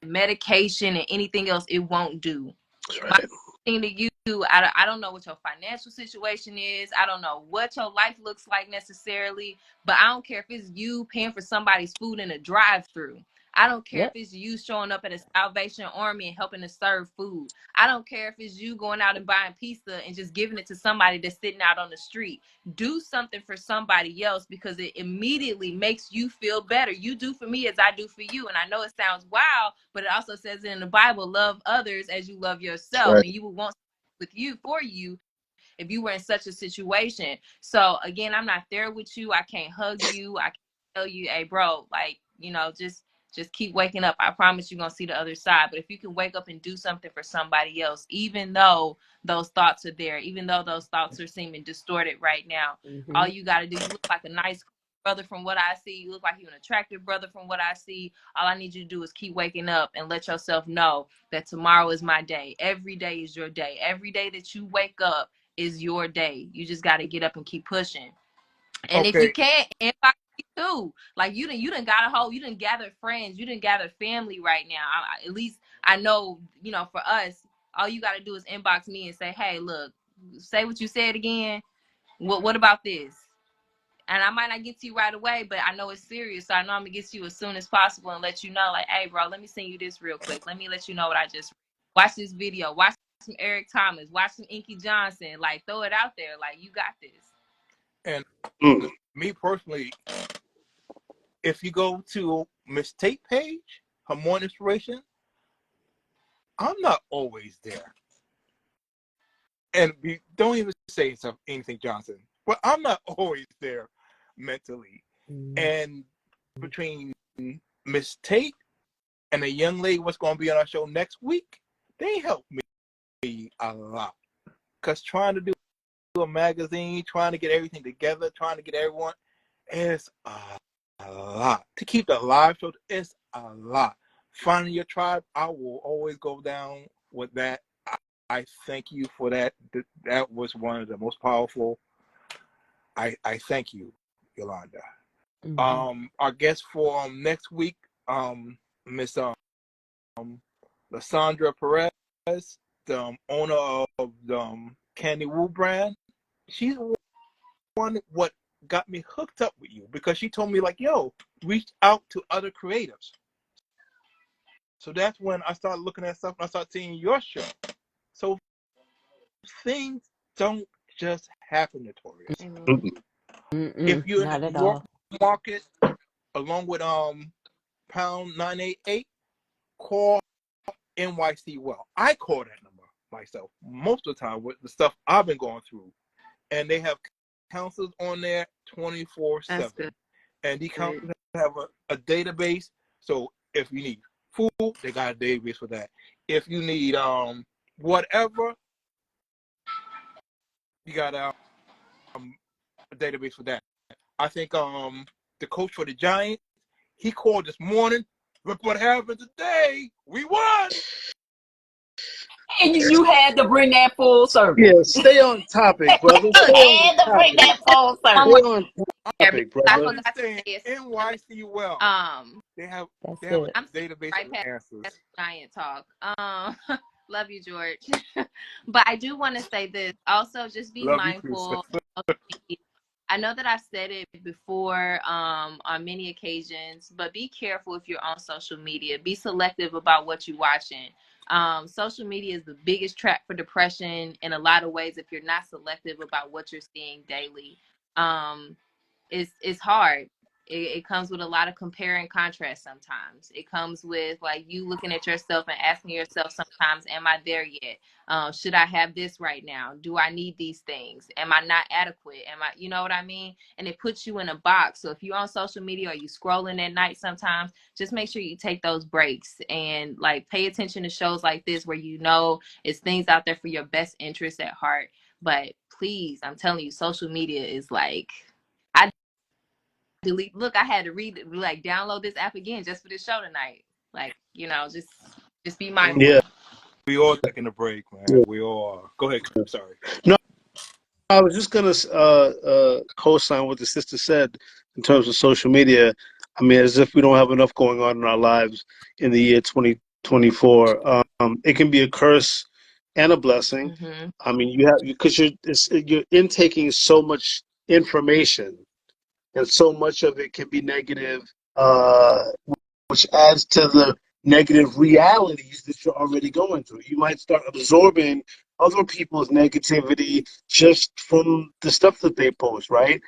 medication and anything else it won't do. My thing to you, I don't know what your financial situation is. I don't know what your life looks like necessarily, but I don't care if it's you paying for somebody's food in a drive-through. I don't care if it's you showing up at a Salvation Army and helping to serve food. I don't care if it's you going out and buying pizza and just giving it to somebody that's sitting out on the street. Do something for somebody else, because it immediately makes you feel better. You do for me as I do for you. And I know it sounds wild, but it also says in the Bible, love others as you love yourself. Right. And you would want with you for you if you were in such a situation. So again, I'm not there with you. I can't hug you. I can't tell you, hey bro, like, you know, just Just keep waking up. I promise you're going to see the other side. But if you can wake up and do something for somebody else, even though those thoughts are there, even though those thoughts are seeming distorted right now, all you got to do, you look like a nice brother from what I see. You look like you're an attractive brother from what I see. All I need you to do is keep waking up and let yourself know that tomorrow is my day. Every day is your day. Every day that you wake up is your day. You just got to get up and keep pushing. And if you Okay. can't, inbox me too. Like you didn't got a whole, you didn't gather friends, you didn't gather family right now. At least I know, for us, all you got to do is inbox me and say, hey, look, say what you said again. What about this? And I might not get to you right away, but I know it's serious. So I know I'm gonna get to you as soon as possible and let you know, like, hey, bro, let me send you this real quick. Let me let you know what I just watch this video. Watch some Eric Thomas. Watch some Inky Johnson. Like, throw it out there. Like, you got this. And me personally, if you go to Miss Tate page, her morning inspiration, I'm not always there. And don't even say anything, Johnson. But I'm not always there mentally. And between Miss Tate and a young lady what's going to be on our show next week, they helped me a lot. Because trying to do a magazine, trying to get everything together, trying to get everyone, is a lot. To keep the live show, it's a lot. Finding your tribe, I will always go down with that. I thank you for that. That was one of the most powerful. I thank you, Yolanda. Our guest for next week, Miss Lysandra Perez, the owner of the Candy Woo brand. She's one what got me hooked up with you, because she told me, like, yo, reach out to other creatives. So that's when I started looking at stuff and I started seeing your show. So things don't just happen, Notorious. If you're in Not the at New York all. market, along with pound 988, call NYC Well. I call that number myself most of the time with the stuff I've been going through, and they have counselors on there 24/7. And these counselors have a database. So if you need food, they got a database for that. If you need whatever, you got a database for that. I think the coach for the Giants, he called this morning. Look what happened today. We won. And you had to bring that full circle. Yeah, stay on topic, brother. Stay on Had to bring topic. that full Stay circle. on There, topic, because I brother. forgot to Saying say it. NYC Well. They have That's a it. I'm database right of past answers. Giant talk. Love you, George. But I do want to say this. Also, just be Love you too, mindful sister. of social media. I know that I've said it before on many occasions, but be careful if you're on social media. Be selective about what you're watching. Social media is the biggest trap for depression in a lot of ways if you're not selective about what you're seeing daily. It's hard. It comes with a lot of compare and contrast sometimes. It comes with like you looking at yourself and asking yourself sometimes, am I there yet? Should I have this right now? Do I need these things? Am I not adequate? Am I, you know what I mean? And it puts you in a box. So if you're on social media or you scrolling at night sometimes, just make sure you take those breaks and like pay attention to shows like this where you know it's things out there for your best interest at heart. But please, I'm telling you, social media is like, I delete. Look, I had to read it, like download this app again just for this show tonight. Like, just be mindful. Yeah. We all taking a break, man. We all are. Go ahead. Sorry. No, I was just gonna co-sign what the sister said in terms of social media. I mean, as if we don't have enough going on in our lives in the year 2024. It can be a curse and a blessing. Mm-hmm. I mean, you have because you're intaking so much information, and so much of it can be negative, which adds to the negative realities that you're already going through. You might start absorbing other people's negativity just from the stuff that they post, right?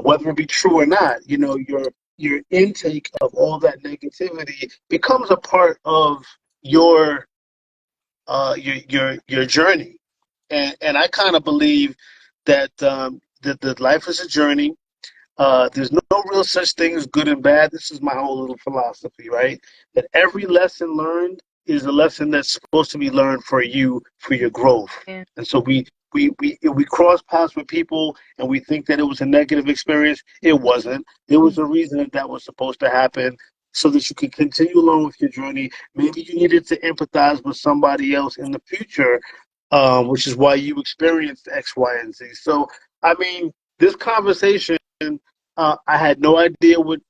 Whether it be true or not, your intake of all that negativity becomes a part of your your journey, and I kind of believe that that life is a journey. There's no real such thing as good and bad. This is my whole little philosophy, right? That every lesson learned is a lesson that's supposed to be learned for you for your growth. Yeah. And so if we cross paths with people and we think that it was a negative experience, it wasn't. There was a reason that that was supposed to happen so that you could continue along with your journey. Maybe you needed to empathize with somebody else in the future, which is why you experienced X, Y, and Z. So, I mean, this conversation, I had no idea what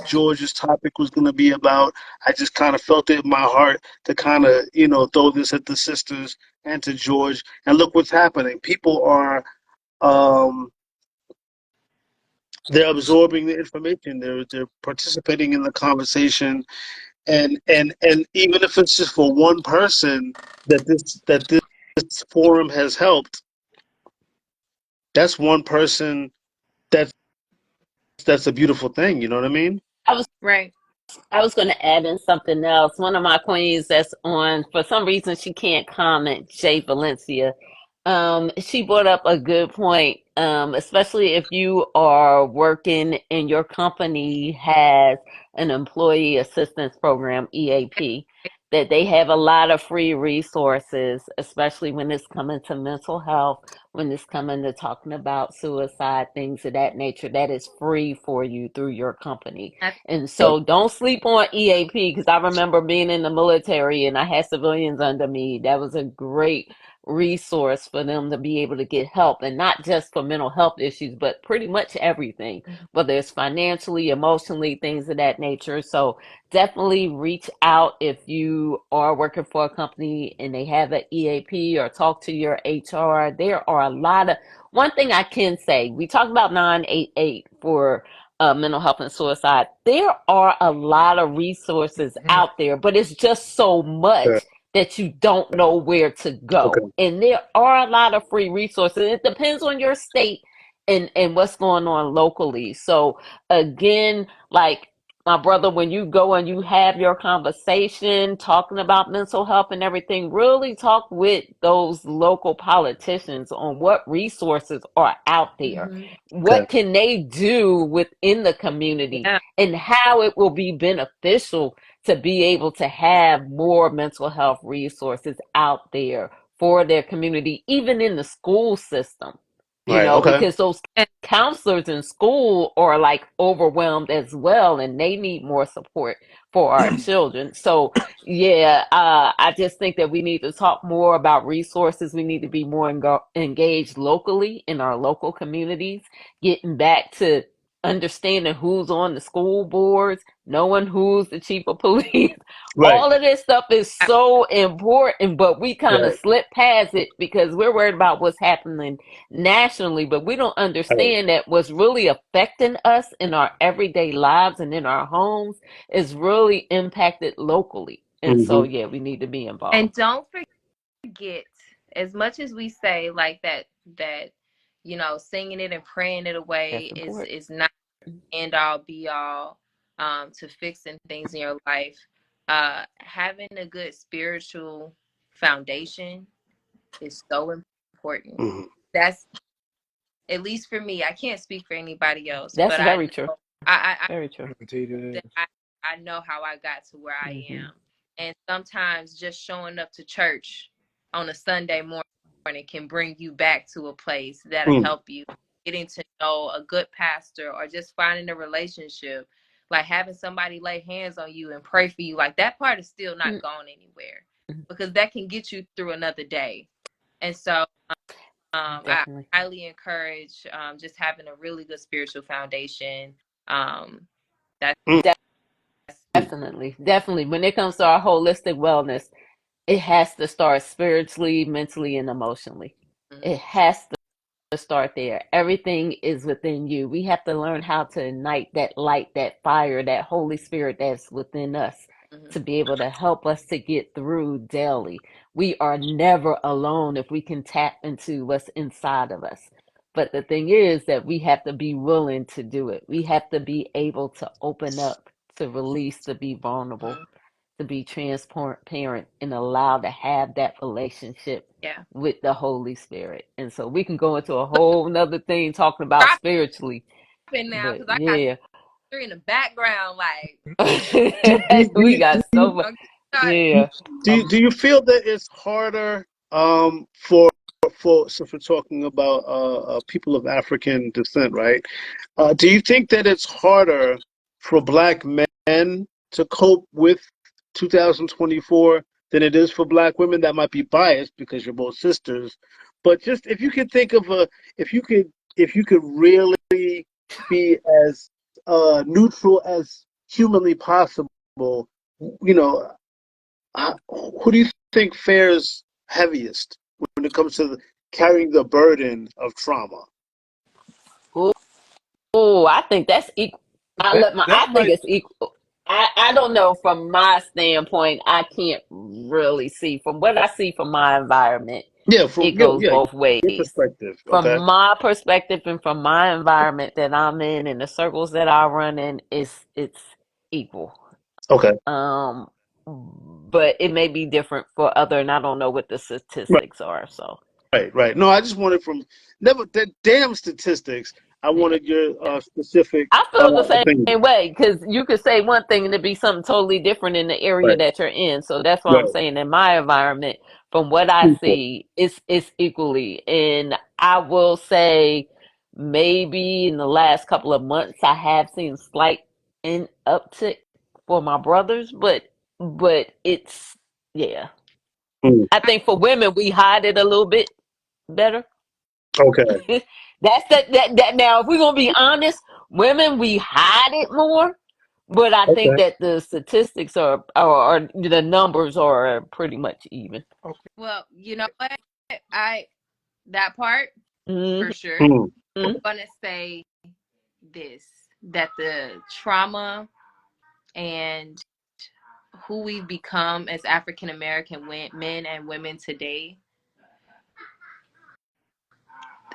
George's topic was going to be about. I just kind of felt it in my heart to kind of, throw this at the sisters and to George. And look what's happening. People are, um, they're absorbing the information. They're participating in the conversation. And even if it's just for one person that this forum has helped, that's one person that's that's a beautiful thing. You know what I mean? I was Right. I was going to add in something else. One of my queens that's on, for some reason, she can't comment, Jay Valencia. She brought up a good point, especially if you are working and your company has an employee assistance program, EAP, that they have a lot of free resources, especially when it's coming to mental health, when it's coming to talking about suicide, things of that nature, that is free for you through your company. That's And Yep. so don't sleep on EAP, because I remember being in the military and I had civilians under me. That was a great resource for them to be able to get help, and not just for mental health issues, but pretty much everything, whether it's financially, emotionally, things of that nature. So definitely reach out if you are working for a company and they have an EAP, or talk to your HR. There are a lot of, one thing I can say, we talked about 988 for mental health and suicide. There are a lot of resources Mhm. out there, but it's just so much Okay. that you don't know where to Okay. go. And there are a lot of free resources. It depends on your state and what's going on locally. So again, like my brother, when you go and you have your conversation talking about mental health and everything, really talk with those local politicians on what resources are out there. mm-hmm. Okay. What can they do within the community, Yeah. and how it will be beneficial to be able to have more mental health resources out there for their community, even in the school system, Right. Okay. because those And counselors in school are like overwhelmed as well, and they need more support for our children. So yeah, I just think that we need to talk more about resources. We need to be more engaged locally in our local communities, getting back to understanding who's on the school boards, knowing who's the chief of police. Right. All of this stuff is so important, but we kind of Right. slip past it because we're worried about what's happening nationally, but we don't Right. understand that what's really affecting us in our everyday lives and in our homes is really impacted locally. And so, Mm-hmm. yeah, we need to be and involved. don't forget, as much as we say like that, singing it and praying it away That's is important. not end all be all to fixing things in your life. Having a good spiritual foundation is so important. Mm-hmm. That's, at least for me. I can't speak for anybody else, That's but I very true. know I Very true. Indeed it that is. I know how I got to where I Hmm. am. And sometimes just showing up to church on a Sunday morning can bring you back to a place that'll Mm. help you. Getting to know a good pastor, or just finding a relationship, like having somebody lay hands on you and pray for you, like that part is still not gone anywhere, because that can get you through another day. And so I Definitely. highly encourage just having a really good spiritual foundation. Um, that's Mm. Definitely. Definitely. When it comes to our holistic wellness, it has to start spiritually, mentally, and emotionally. mm-hmm, It has to start there. Everything is within you. We have to learn how to ignite that light, that fire, that Holy Spirit that's within us mm-hmm, to be able to help us to get through daily. We are never alone if we can tap into what's inside of us. But the thing is that we have to be willing to do it. We have to be able to open up, to release, to be vulnerable, mm-hmm. to be transparent, and allow to have that relationship Yeah. with the Holy Spirit. And so we can go into a whole nother thing talking about Drop spiritually. laughing now But because I got yeah. three in the background. Like, Do We you, got do so you much. don't get started. Yeah. do you feel that it's harder for since we're talking about people of African descent, right? Do you think that it's harder for black men to cope with 2024 than it is for black women? That might be biased because you're both sisters, but just if you could think of a if you could really be as neutral as humanly possible, you know, who do you think fares heaviest when it comes to carrying the burden of trauma? Oh, I think that's equal. That I think might it's equal. I don't know from my standpoint. I can't really see from what I see from my environment. Yeah, It from goes both your ways. perspective. From Okay. my perspective and from my environment that I'm in and the circles that I run in, it's equal. Okay. Um, but it may be different for other, and I don't know what the Right. statistics are. So Right. Right. No, I just wanted from never the damn statistics. I yeah. wanted your specific I feel the opinion. same way because you could say one thing and it be something totally different in the area Right. that you're in. So that's why I'm Right. saying in my environment, from what I Equal. see, it's equally. And I will say maybe in the last couple of months I have seen slight in uptick for my brothers, but it's yeah. Mm. I think for women we hide it a little bit better. Okay. That's that now if we're gonna be honest, women we hide it more, but I think Okay. that the statistics are the numbers are pretty much even. okay. Well, you know what? I that part Hmm. for sure. Mm. I'm gonna say this that the trauma and who we've become as African American men and women today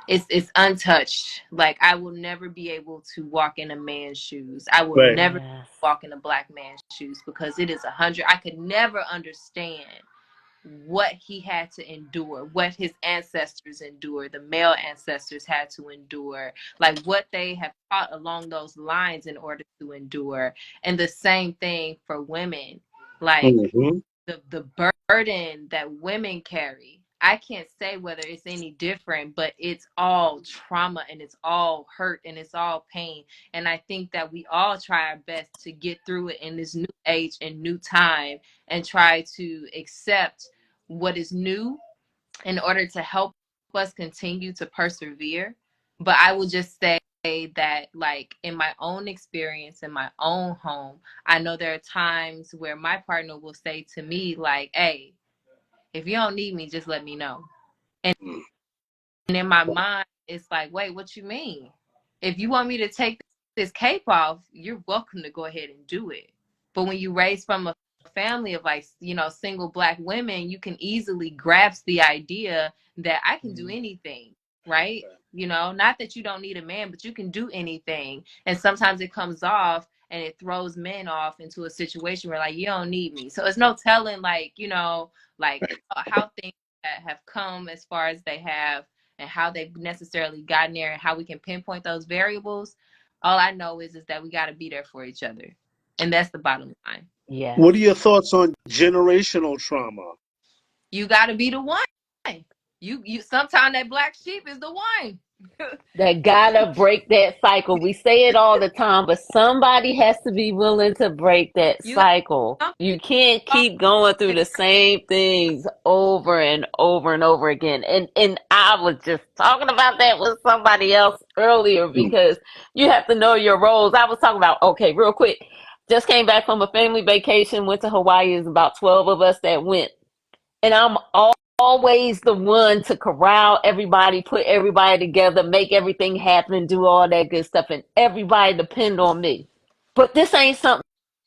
it's untouched. Like I will never be able to walk in a man's shoes. I will Right. never Yes. walk in a black man's shoes because it is 100. I could never understand what he had to endure, what his ancestors endured, the male ancestors had to endure, like what they have taught along those lines in order to endure. And the same thing for women. Like Mm-hmm. the burden that women carry. I can't say whether it's any different, but it's all trauma and it's all hurt and it's all pain. And I think that we all try our best to get through it in this new age and new time and try to accept what is new in order to help us continue to persevere. But I will just say that, like, in my own experience, in my own home, I know there are times where my partner will say to me, like, hey, if you don't need me, just let me know. And in my mind, it's like, wait, what you mean? If you want me to take this cape off, you're welcome to go ahead and do it. But when you raise from a family of like, single black women, you can easily grasp the idea that I can do anything, right? Not that you don't need a man, but you can do anything. And sometimes it comes off and it throws men off into a situation where like, you don't need me. So it's no telling like, like how things have come as far as they have and how they've necessarily gotten there and how we can pinpoint those variables. All I know is that we got to be there for each other. And that's the bottom line. Yes. What are your thoughts on generational trauma? You got to be the one. You sometimes that black sheep is the one. That gotta break that cycle. We say it all the time, but somebody has to be willing to break that You got cycle. You something can't keep going through the same things over and over and over again. And I was just talking about that with somebody else earlier Mm. because you have to know your roles. I was talking about, okay, real quick. Just came back from a family vacation, went to Hawaii. There's about 12 of us that went. And I'm always the one to corral everybody, put everybody together, make everything happen, do all that good stuff, and everybody depend on me. But this ain't something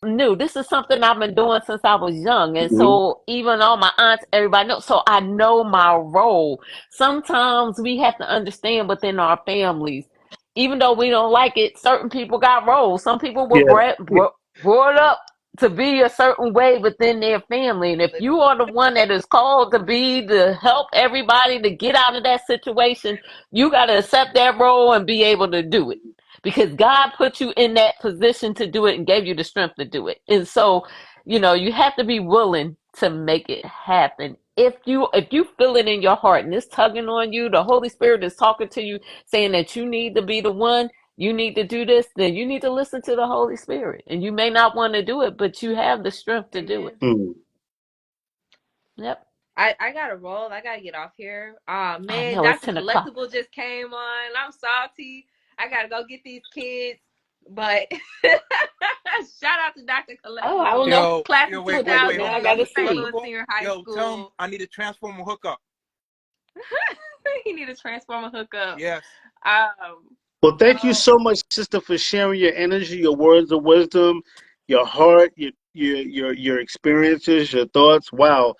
new. This is something I've been doing since I was young. And Mhm. so even all my aunts, everybody knows. So I know my role. Sometimes we have to understand within our families, even though we don't like it, certain people got roles. Some people were Yeah. brought up to be a certain way within their family. And if you are the one that is called to be to help everybody to get out of that situation, you got to accept that role and be able to do it. because God put you in that position to do it and gave you the strength to do it. And so, you have to be willing to make it happen. If you feel it in your heart and it's tugging on you, the Holy Spirit is talking to you, saying that you need to be the one, you need to do this, then you need to listen to the Holy Spirit. And you may not want to do it, but you have the strength to do it. Amen. Mm. Yep. I gotta roll. I gotta get off here. I Man, know it's Dr. 10 o'clock. Collectible just came on. I'm salty. I gotta go get these kids. But shout out to Dr. Oh, I don't Collectible. know Class Yo, of wait, what wait, that wait. now. Hold 2000, I on, gotta Dr. St. see. Louis Collectible. Senior High Yo, tell him School. I need a transformer hookup. He need a transformer hookup. Yes. Well, thank you So so much, sister, for sharing your energy, your words of wisdom, your heart, your experiences, your thoughts. Wow,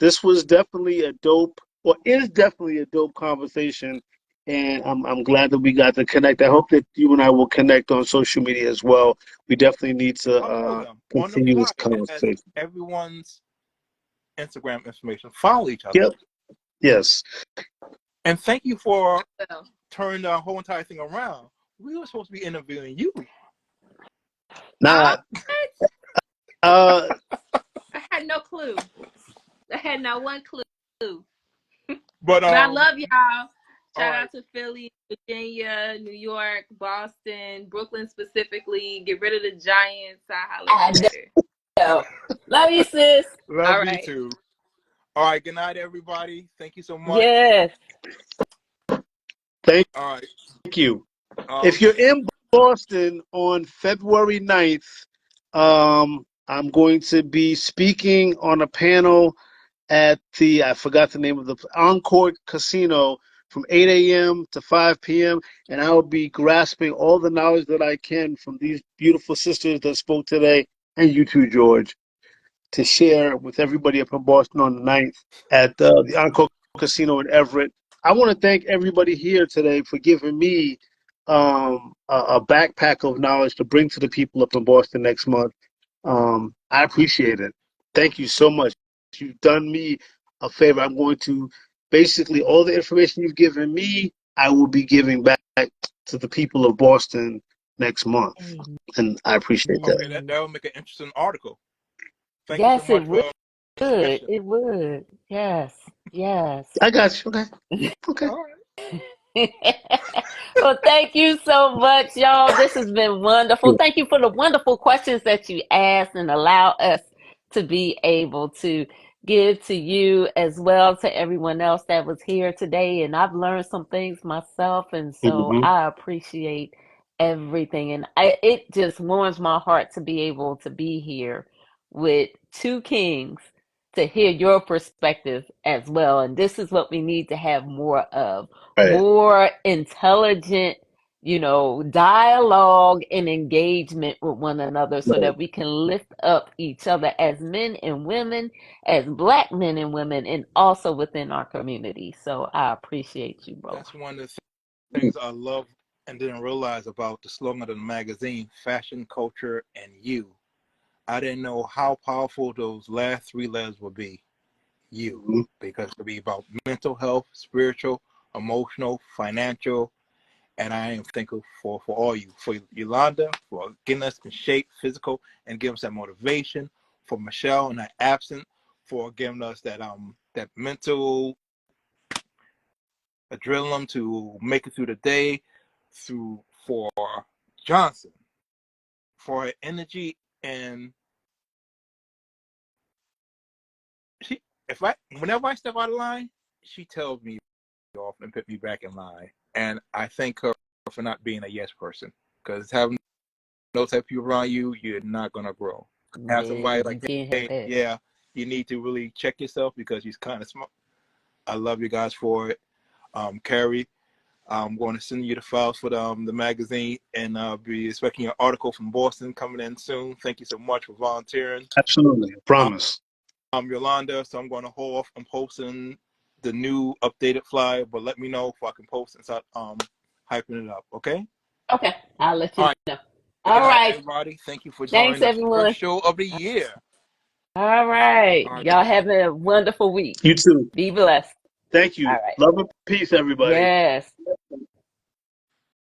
this was definitely a dope, or is definitely a dope conversation, and I'm glad that we got to connect. I hope that you and I will connect on social media as well. We definitely need to Follow them on the continue fly. this It has conversation. everyone's Instagram information. Follow each other. Yep. Yes. And thank you for well, turning the whole entire thing around. We were supposed to be interviewing you. oh, Now, uh, I had no clue. I had not one clue. But But I love y'all. all Shout right. out to Philly, Virginia, New York, Boston, Brooklyn specifically. Get rid of the Giants. I'll holler at I you later. know. Love you, sis. Love All you right. too. All right, good night everybody. Thank you so much. Yes. thank All right. you. If Um you're in Boston on February 9th, I'm going to be speaking on a panel at I forgot the name of the Encore Casino from 8 a.m. to 5 p.m. And I will be grasping all the knowledge that I can from these beautiful sisters that spoke today, and you too, George, to share with everybody up in Boston on the 9th at the Encore Casino in Everett. I want to thank everybody here today for giving me a backpack of knowledge to bring to the people up in Boston next month. I appreciate it. Thank you so much. You've done me a favor. I'm going to basically all the information you've given me, I will be giving back to the people of Boston next month. And I appreciate that. okay, Amen. that'll make an interesting article. Thank you so Yes, it much would. for the submission. It would. Yes. Yes. I got you. Okay. Okay. All right. Well, thank you so much, y'all. This has been wonderful. Thank you for the wonderful questions that you asked and allow us to be able to give to you as well to everyone else that was here today. And I've learned some things myself, and so Mm-hmm. I appreciate everything. And it just warms my heart to be able to be here with two kings to hear your perspective as well. And this is what we need to have more of, Right. more intelligent, dialogue and engagement with one another so Right. that we can lift up each other as men and women, as Black men and women, and also within our community. So I appreciate you both. That's one of the things I love and didn't realize about the slogan of the magazine, Fashion, Culture, and You. I didn't know how powerful those last three letters would be. You. Mm-hmm. Because it'll be about mental health, spiritual, emotional, financial, and I am thankful for all you, for Yolanda, for getting us in shape, physical, and giving us that motivation, for Michelle in her absence, for giving us that mental adrenaline to make it through the day, for Johnson, for her energy, and she if I whenever I step out of line, she tells me off and put me back in line. And I thank her for not being a yes person. Because having those type of people around you, you're not gonna grow. Have Yeah, somebody you like, can't have hey, that. yeah, you need to really check yourself because you're kind of smart. I love you guys for it. Carrie, I'm going to send you the files for the magazine, and be expecting an article from Boston coming in soon. Thank you so much for volunteering. Absolutely. I promise. Yolanda, so I'm going to hold off on posting the new updated flyer, but let me know if I can post and start hyping it up. Okay. Okay, I'll let All you right. know. Good All night, right. everybody. Thank you for Thanks, joining the first everyone. show of the year. All right. All right. Y'all have a wonderful week. You too. Be blessed. Thank All you. right. Love and peace, everybody. Yes.